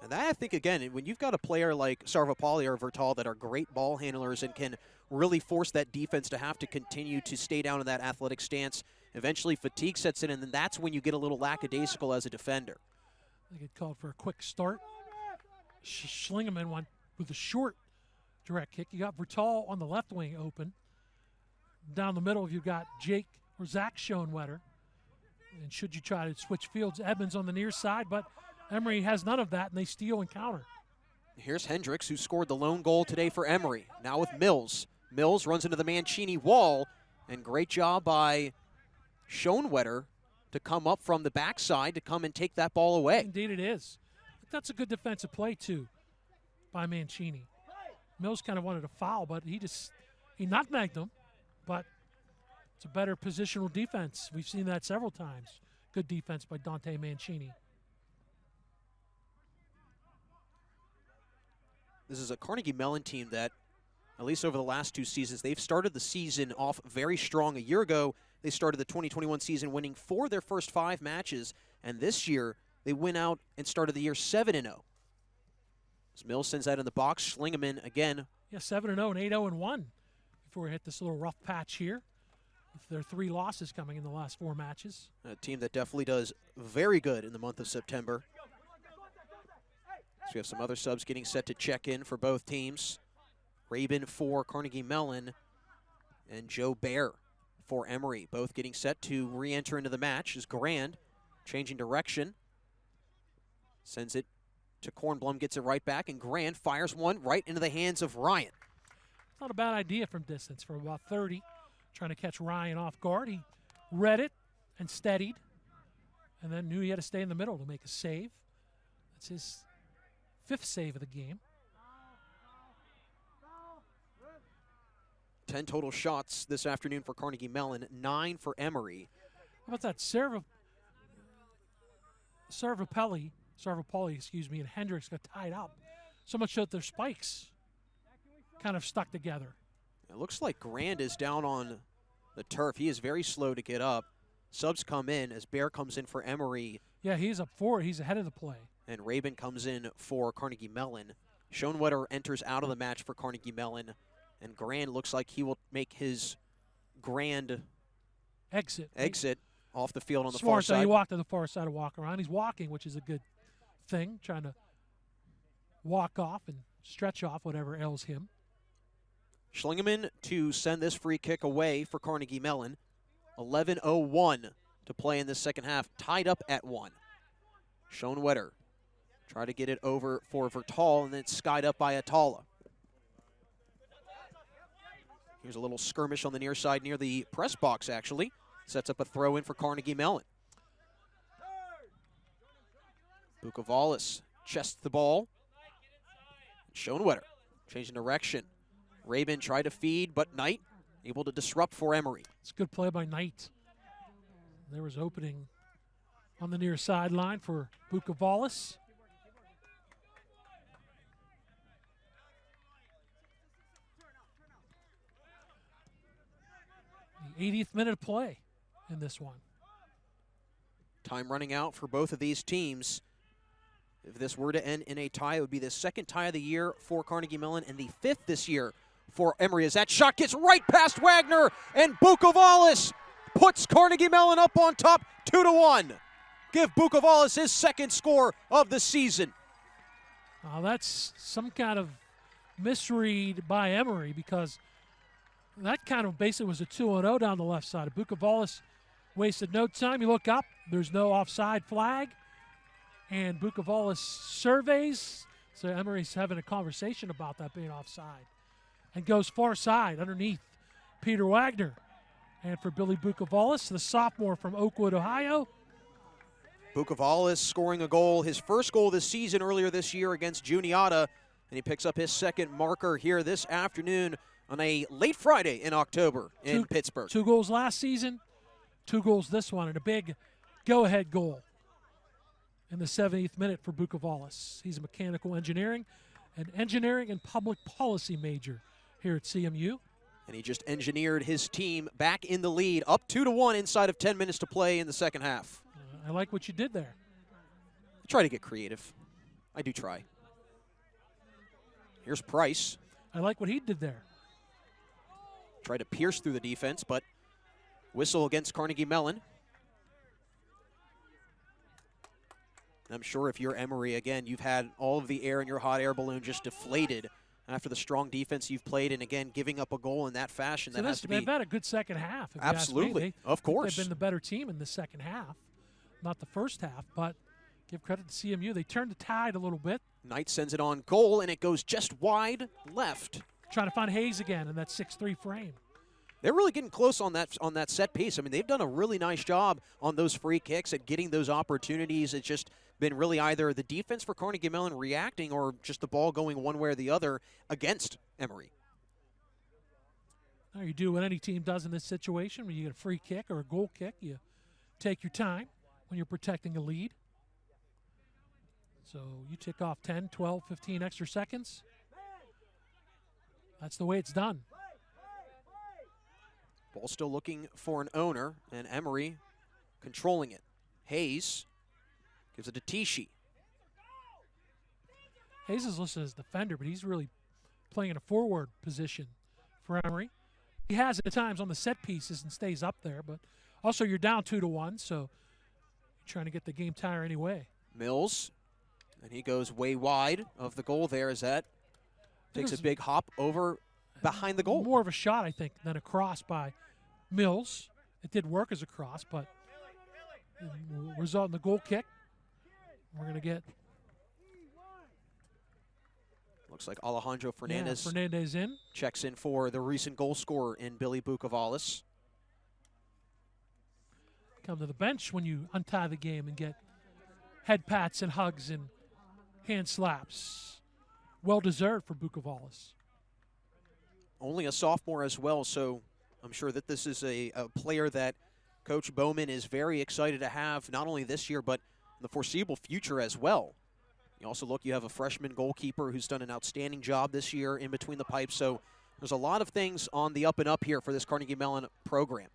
And that, I think, again, when you've got a player like Sarvapalli or Vertal that are great ball handlers and can really force that defense to have to continue to stay down in that athletic stance, eventually fatigue sets in, and then that's when you get a little lackadaisical as a defender. They get called for a quick start. Schlingerman went with a short direct kick. You got Vertal on the left wing open. Down the middle, you've got Jake or Zach Schoenwetter. And should you try to switch fields, Edmonds on the near side, but Emory has none of that, and they steal and counter. Here's Hendricks, who scored the lone goal today for Emory. Now with Mills. Mills runs into the Mancini wall, and great job by Schoenwetter to come up from the backside to come and take that ball away. Indeed it is. That's a good defensive play, too, by Mancini. Mills kind of wanted a foul, but he nutmegged him, but it's a better positional defense. We've seen that several times. Good defense by Dante Mancini. This is a Carnegie Mellon team that, at least over the last 2 seasons, they've started the season off very strong. A year ago, they started the 2021 season winning 4 of their first 5 matches, and this year they went out and started the year 7-0. As Mills sends that in the box, Schlingerman again. Yeah, 7-0 and 8-0-1 before we hit this little rough patch here. With their 3 losses coming in the last 4 matches. A team that definitely does very good in the month of September. So we have some other subs getting set to check in for both teams. Rabin for Carnegie Mellon and Joe Bear for Emory. Both getting set to re-enter into the match as Grand changing direction. Sends it to Kornblum, gets it right back, and Grand fires one right into the hands of Ryan. It's not a bad idea from distance, from about 30. Trying to catch Ryan off guard. He read it and steadied, and then knew he had to stay in the middle to make a save. That's his 5th save of the game. 10 total shots this afternoon for Carnegie Mellon, 9 for Emory. How about that? Sarvapalli, and Hendricks got tied up. So much that their spikes kind of stuck together. It looks like Grand is down on the turf. He is very slow to get up. Subs come in as Bear comes in for Emory. Yeah, he's up forward. He's ahead of the play. And Rabin comes in for Carnegie Mellon. Schoenwetter enters out of the match for Carnegie Mellon. And Grand looks like he will make his grand exit off the field on the far side. He walked to the far side and walk around. He's walking, which is a good thing, trying to walk off and stretch off whatever ails him. Schlingerman to send this free kick away for Carnegie Mellon. 11:01 to play in the second half, tied up at 1. Schoenwetter try to get it over for Vertal, and then it's skied up by Atala. Here's a little skirmish on the near side near the press box, actually. Sets up a throw in for Carnegie Mellon. Bukovalis chests the ball. Schoenwetter changing direction. Rabin tried to feed, but Knight able to disrupt for Emory. It's a good play by Knight. There was opening on the near sideline for Bukovalis. The 80th minute of play in this one. Time running out for both of these teams. If this were to end in a tie, it would be the second tie of the year for Carnegie Mellon and the 5th this year for Emory, as that shot gets right past Wagner, and Bukovalis puts Carnegie Mellon up on top 2-1. Give Bukovalis his second score of the season. That's some kind of misread by Emory, because that kind of basically was a 2-0 down the left side. Bukovalis wasted no time. You look up, there's no offside flag, and Bukovalis surveys. So Emory's having a conversation about that being offside, and goes far side underneath Peter Wagner. And for Billy Bukovalis, the sophomore from Oakwood, Ohio. Bukovalis scoring a goal, his first goal this season earlier this year against Juniata, and he picks up his second marker here this afternoon on a late Friday in October in Pittsburgh. 2 goals last season, 2 goals this one, and a big go-ahead goal in the 70th minute for Bukovalis. He's a mechanical engineering and public policy major here at CMU. And he just engineered his team back in the lead, up 2-1 inside of 10 minutes to play in the second half. I like what you did there. I try to get creative. I do try. Here's Price. I like what he did there. Tried to pierce through the defense, but whistle against Carnegie Mellon. And I'm sure if you're Emory, again, you've had all of the air in your hot air balloon just deflated after the strong defense you've played, and again, giving up a goal in that fashion. So that has to be. They've had a good second half. If Absolutely, of course. They've been the better team in the second half, not the first half, but give credit to CMU. They turned the tide a little bit. Knight sends it on goal, and it goes just wide left. Trying to find Hayes again in that 6-3 frame. They're really getting close on that set piece. I mean, they've done a really nice job on those free kicks at getting those opportunities. It's just been really either the defense for Carnegie Mellon reacting or just the ball going one way or the other against Emory. Now you do what any team does in this situation. When you get a free kick or a goal kick, you take your time when you're protecting a lead. So you tick off 10, 12, 15 extra seconds. That's the way it's done. Ball still looking for an owner, and Emory controlling it. Hayes gives it to Tishi. Hayes is listed as defender, but he's really playing in a forward position for Emory. He has at times on the set pieces and stays up there, but also you're down 2-1, so you're trying to get the game tire anyway. Mills, and he goes way wide of the goal there as that takes a big hop over behind the goal. More of a shot, I think, than a cross by Mills. It did work as a cross, but result in the goal kick. We're going to get. Looks like Alejandro Fernandez, Fernandez in. Checks in for the recent goal scorer in Billy Bukovalis. Come to the bench when you untie the game and get head pats and hugs and hand slaps. Well deserved for Bukovalis. Only a sophomore as well, so I'm sure that this is a player that Coach Bowman is very excited to have, not only this year, but in the foreseeable future as well. You also look, you have a freshman goalkeeper who's done an outstanding job this year in between the pipes, so there's a lot of things on the up and up here for this Carnegie Mellon program.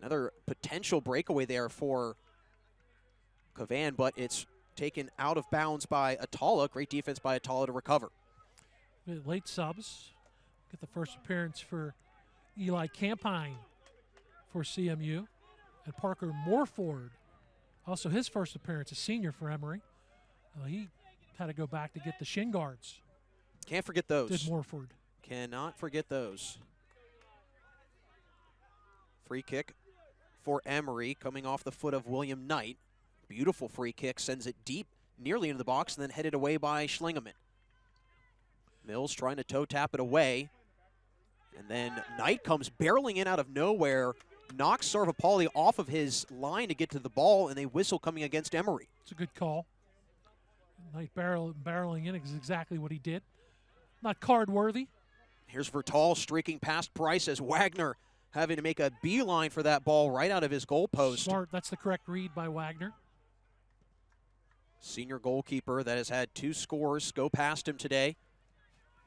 Another potential breakaway there for Cavan, but it's taken out of bounds by Atala. Great defense by Atala to recover. Late subs. Get the first appearance for Eli Campine for CMU. And Parker Morford, also his first appearance, a senior for Emory. He had to go back to get the shin guards. Can't forget those. Did Morford. Cannot forget those. Free kick for Emory coming off the foot of William Knight. Beautiful free kick, sends it deep, nearly into the box, and then headed away by Schlingeman. Mills trying to toe tap it away. And then Knight comes barreling in out of nowhere, knocks Sarvapalli off of his line to get to the ball, and a whistle coming against Emory. It's a good call. Knight barreling in is exactly what he did. Not card worthy. Here's Vertal streaking past Price as Wagner having to make a beeline for that ball right out of his goal post. Smart. That's the correct read by Wagner. Senior goalkeeper that has had 2 scores go past him today.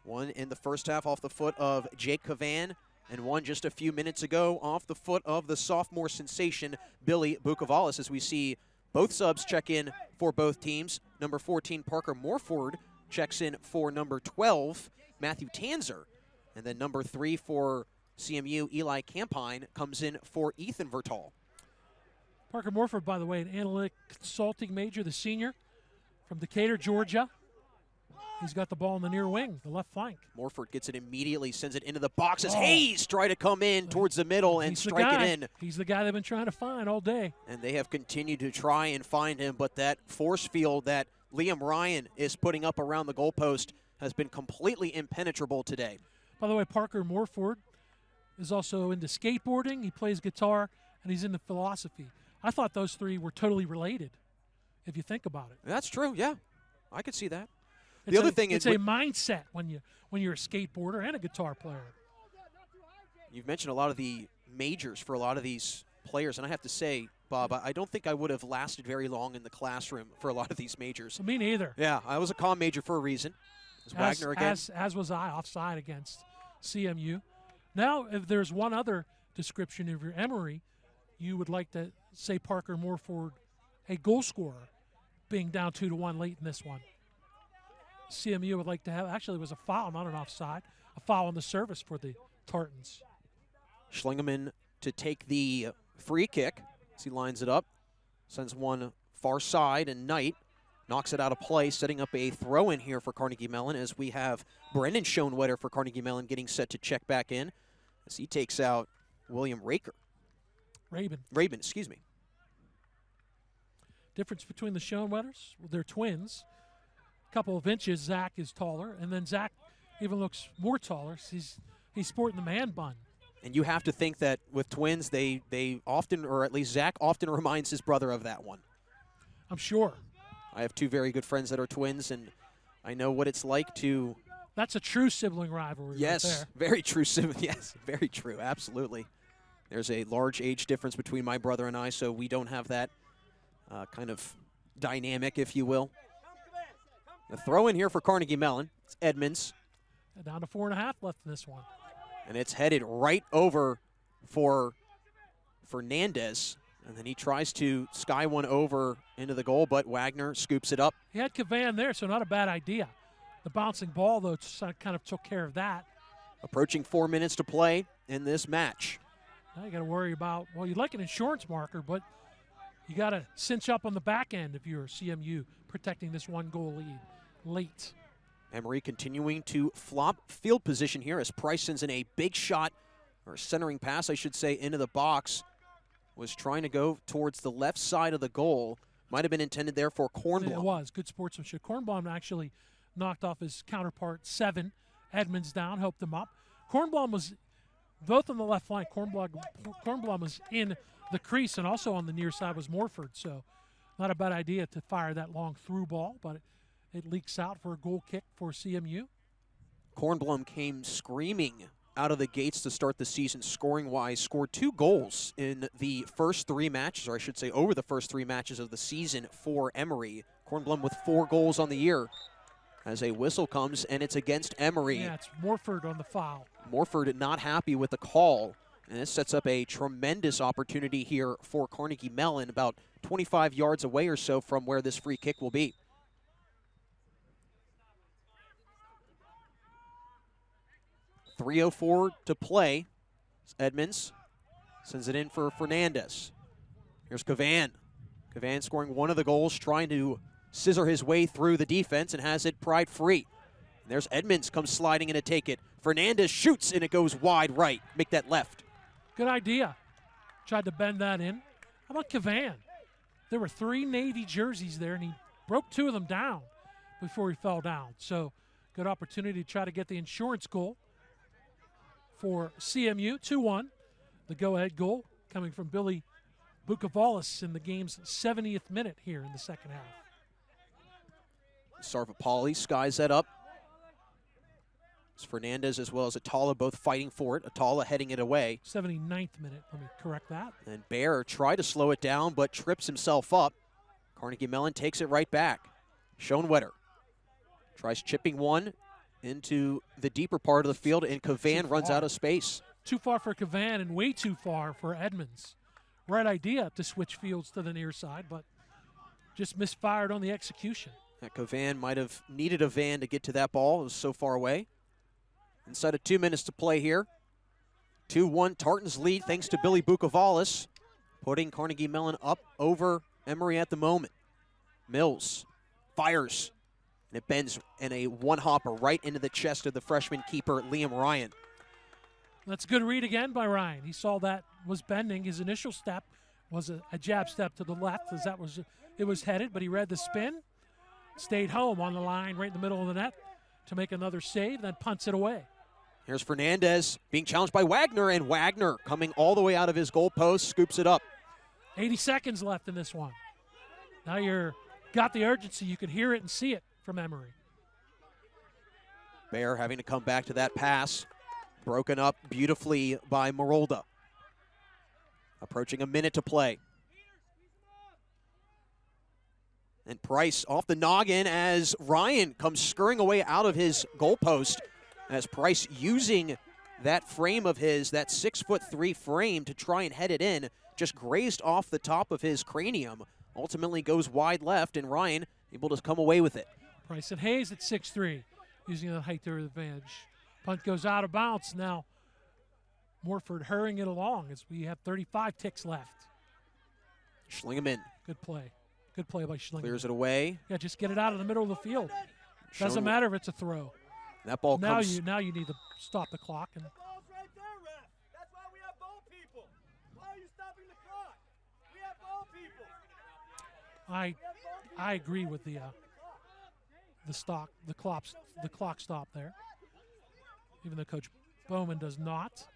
One in the first half off the foot of Jake Cavan, and one just a few minutes ago off the foot of the sophomore sensation, Billy Bukavalis, as we see both subs check in for both teams. Number 14, Parker Morford, checks in for number 12, Matthew Tanzer. And then number 3 for CMU, Eli Campine, comes in for Ethan Vertal. Parker Morford, by the way, an analytic consulting major, the senior from Decatur, Georgia. He's got the ball in the near wing, the left flank. Morford gets it immediately, sends it into the box as Hayes try to come in towards the middle and strike it in. He's the guy they've been trying to find all day. And they have continued to try and find him, but that force field that Liam Ryan is putting up around the goalpost has been completely impenetrable today. By the way, Parker Morford is also into skateboarding. He plays guitar, and he's into philosophy. I thought those three were totally related, if you think about it. That's true, yeah. I could see that. It's The other thing is is a mindset when you're a skateboarder and a guitar player. You've mentioned a lot of the majors for a lot of these players, and I have to say, Bob, I don't think I would have lasted very long in the classroom for a lot of these majors. Me neither. Yeah, I was a comm major for a reason. Wagner again. As was I, offside against CMU. Now, if there's one other description of your Emory, you would like to say Parker Morford, a goal scorer, being down 2-1 late in this one. CMU would like to have, actually it was a foul, not an offside, a foul on the service for the Tartans. Schlingeman to take the free kick as he lines it up. Sends one far side, and Knight knocks it out of play, setting up a throw-in here for Carnegie Mellon as we have Brendan Schoenwetter for Carnegie Mellon getting set to check back in as he takes out William Rabin, excuse me. Difference between the Schoenwetters, well, they're twins. A couple of inches, Zach is taller, and then Zach even looks more taller. He's sporting the man bun. And you have to think that with twins, they often, or at least Zach often reminds his brother of that one. I'm sure. I have 2 very good friends that are twins, and I know what it's like to... That's a true sibling rivalry right there. Very true sibling. Yes, very true. Absolutely. There's a large age difference between my brother and I, so we don't have that kind of dynamic, if you will. The throw in here for Carnegie Mellon. It's Edmonds. Down to 4.5 left in this one. And it's headed right over for Fernandez. And then he tries to sky one over into the goal, but Wagner scoops it up. He had Cavan there, so not a bad idea. The bouncing ball, though, kind of took care of that. Approaching 4 minutes to play in this match. Now you got to worry about, well, you'd like an insurance marker, but you got to cinch up on the back end if you're CMU protecting this 1-goal lead late. Emory continuing to flop field position here as Price sends in a big shot, or centering pass, I should say, into the box. Was trying to go towards the left side of the goal. Might have been intended there for Kornblum. It was. Good sportsmanship. Kornblum actually knocked off his counterpart 7. Edmonds down, helped him up. Kornblum was both on the left flank. Kornblum was in the crease, and also on the near side was Morford. So not a bad idea to fire that long through ball, but it leaks out for a goal kick for CMU. Kornblum came screaming out of the gates to start the season scoring-wise, scored 2 goals in the first 3 matches, or I should say over the first 3 matches of the season for Emory. Kornblum with 4 goals on the year as a whistle comes, and it's against Emory. Yeah, it's Morford on the foul. Morford not happy with the call, and this sets up a tremendous opportunity here for Carnegie Mellon, about 25 yards away or so from where this free kick will be. .304 to play. Edmonds sends it in for Fernandez. Here's Cavan. Cavan scoring one of the goals, trying to scissor his way through the defense and has it pried free. And there's Edmonds comes sliding in to take it. Fernandez shoots and it goes wide right. Make that left. Good idea. Tried to bend that in. How about Cavan? There were 3 Navy jerseys there, and he broke 2 of them down before he fell down. So good opportunity to try to get the insurance goal for CMU, 2-1. The go-ahead goal coming from Billy Bukavalis in the game's 70th minute here in the second half. Sarvapalli skies that up. It's Fernandez as well as Atala both fighting for it. Atala heading it away. 79th minute, let me correct that. And Bear tried to slow it down but trips himself up. Carnegie Mellon takes it right back. Schoenwetter tries chipping one into the deeper part of the field, and Cavan runs out of space. Too far for Cavan and way too far for Edmonds. Right idea to switch fields to the near side, but just misfired on the execution. Cavan might have needed a van to get to that ball. It was so far away. Inside of 2 minutes to play here. 2-1 Tartans lead thanks to Billy Bukavalis, putting Carnegie Mellon up over Emory at the moment. Mills fires, and it bends in a one-hopper right into the chest of the freshman keeper, Liam Ryan. That's a good read again by Ryan. He saw that was bending. His initial step was a jab step to the left as it was headed, but he read the spin, stayed home on the line right in the middle of the net to make another save, then punts it away. Here's Fernandez being challenged by Wagner, and Wagner coming all the way out of his goal post, scoops it up. 80 seconds left in this one. Now you're got the urgency. You can hear it and see it from Emory. Bear having to come back to that pass. Broken up beautifully by Marolda. Approaching a minute to play. And Price off the noggin as Ryan comes scurrying away out of his goalpost. As Price using that frame of his, that 6'3" frame to try and head it in, just grazed off the top of his cranium. Ultimately goes wide left, and Ryan able to come away with it. Price and Hayes at 6'3", using the height to their advantage. Punt goes out of bounds. Now Morford hurrying it along as we have 35 ticks left. Schlingeman. Good play. Good play by Schlingeman. Clears it away. Yeah, just get it out of the middle of the field. Doesn't matter if it's a throw. That ball now comes. Now you need to stop the clock. And The ball's right there, ref. That's why we have goal people. Why are you stopping the clock? We have goal people. I agree with the clock stop there. Even though Coach Bowman does not.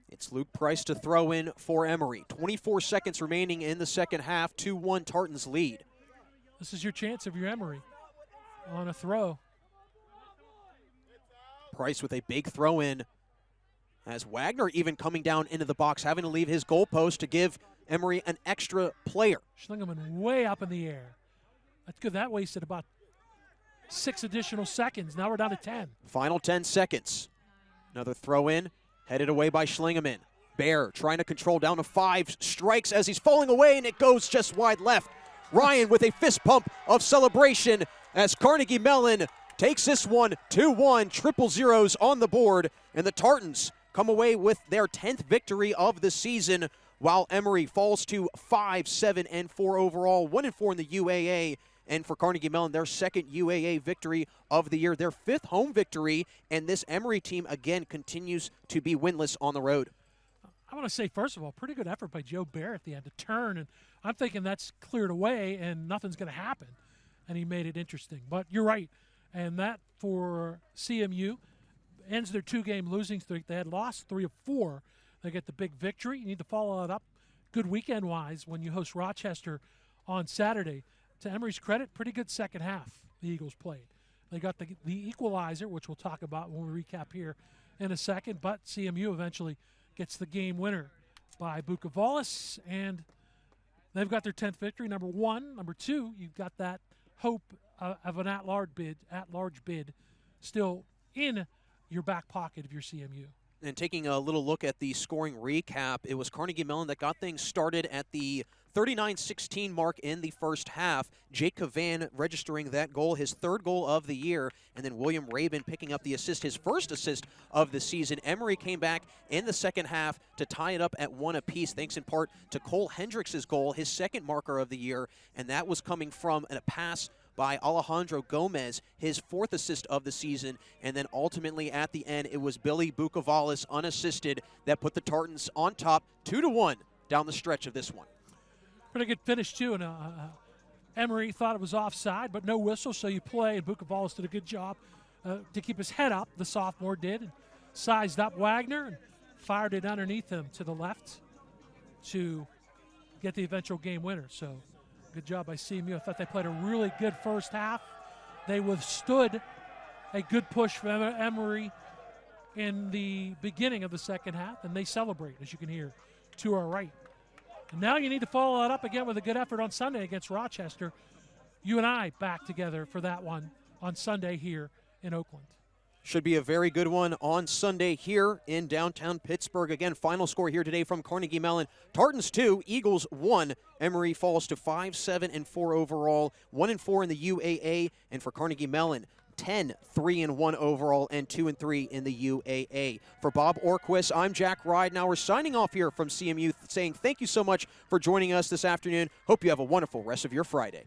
It's Luke Price to throw in for Emory. 24 seconds remaining in the second half. 2-1 Tartans lead. This is your chance if you're Emory on a throw. Price with a big throw in. As Wagner even coming down into the box, having to leave his goalpost to give Emory an extra player. Schlingeman way up in the air. That's good. That wasted about 6 additional seconds. Now we're down to 10. Final 10 seconds. Another throw in, headed away by Schlingeman. Bear trying to control down to 5, strikes as he's falling away, and it goes just wide left. Ryan with a fist pump of celebration as Carnegie Mellon takes this one 2-1, triple zeros on the board, and the Tartans come away with their 10th victory of the season, while Emory falls to 5-7-4 overall, 1-4 in the UAA. And for Carnegie Mellon, their second UAA victory of the year, their 5th home victory, and this Emory team again continues to be winless on the road. I want to say, first of all, pretty good effort by Joe Bear at the end to turn, and I'm thinking that's cleared away and nothing's going to happen, and he made it interesting. But you're right, and that for CMU ends their 2-game losing streak. They had lost 3 of 4. They get the big victory. You need to follow it up good weekend-wise when you host Rochester on Saturday. To Emory's credit, pretty good second half the Eagles played. They got the equalizer, which we'll talk about when we recap here in a second, but CMU eventually gets the game winner by Bukavalis, and they've got their 10th victory, number 1. Number 2, you've got that hope of an at-large bid still in your back pocket if you're CMU. And taking a little look at the scoring recap, it was Carnegie Mellon that got things started at the 39-16 mark in the first half. Jake Cavan registering that goal, his 3rd goal of the year, and then William Rabin picking up the assist, his first assist of the season. Emory came back in the second half to tie it up at 1 apiece, thanks in part to Cole Hendricks' goal, his 2nd marker of the year, and that was coming from a pass by Alejandro Gomez, his 4th assist of the season. And then ultimately at the end, it was Billy Bukavalis unassisted that put the Tartans on top 2-1 down the stretch of this one. Pretty good finish, too. And Emory thought it was offside, but no whistle, so you play. And Bukavalis did a good job to keep his head up, the sophomore did, and sized up Wagner and fired it underneath him to the left to get the eventual game winner. So good job by CMU. I thought they played a really good first half. They withstood a good push from Emory in the beginning of the second half, and they celebrate, as you can hear, to our right. And now you need to follow that up again with a good effort on Sunday against Rochester. You and I back together for that one on Sunday here in Oakland. Should be a very good one on Sunday here in downtown Pittsburgh. Again, final score here today from Carnegie Mellon. Tartans 2, Eagles 1. Emory falls to 5-7-4 overall, 1-4 in the UAA. And for Carnegie Mellon, 10, 3-1 overall, and 2-3 in the UAA. For Bob Orquist, I'm Jack Ridenauer signing off here from CMU, saying thank you so much for joining us this afternoon. Hope you have a wonderful rest of your Friday.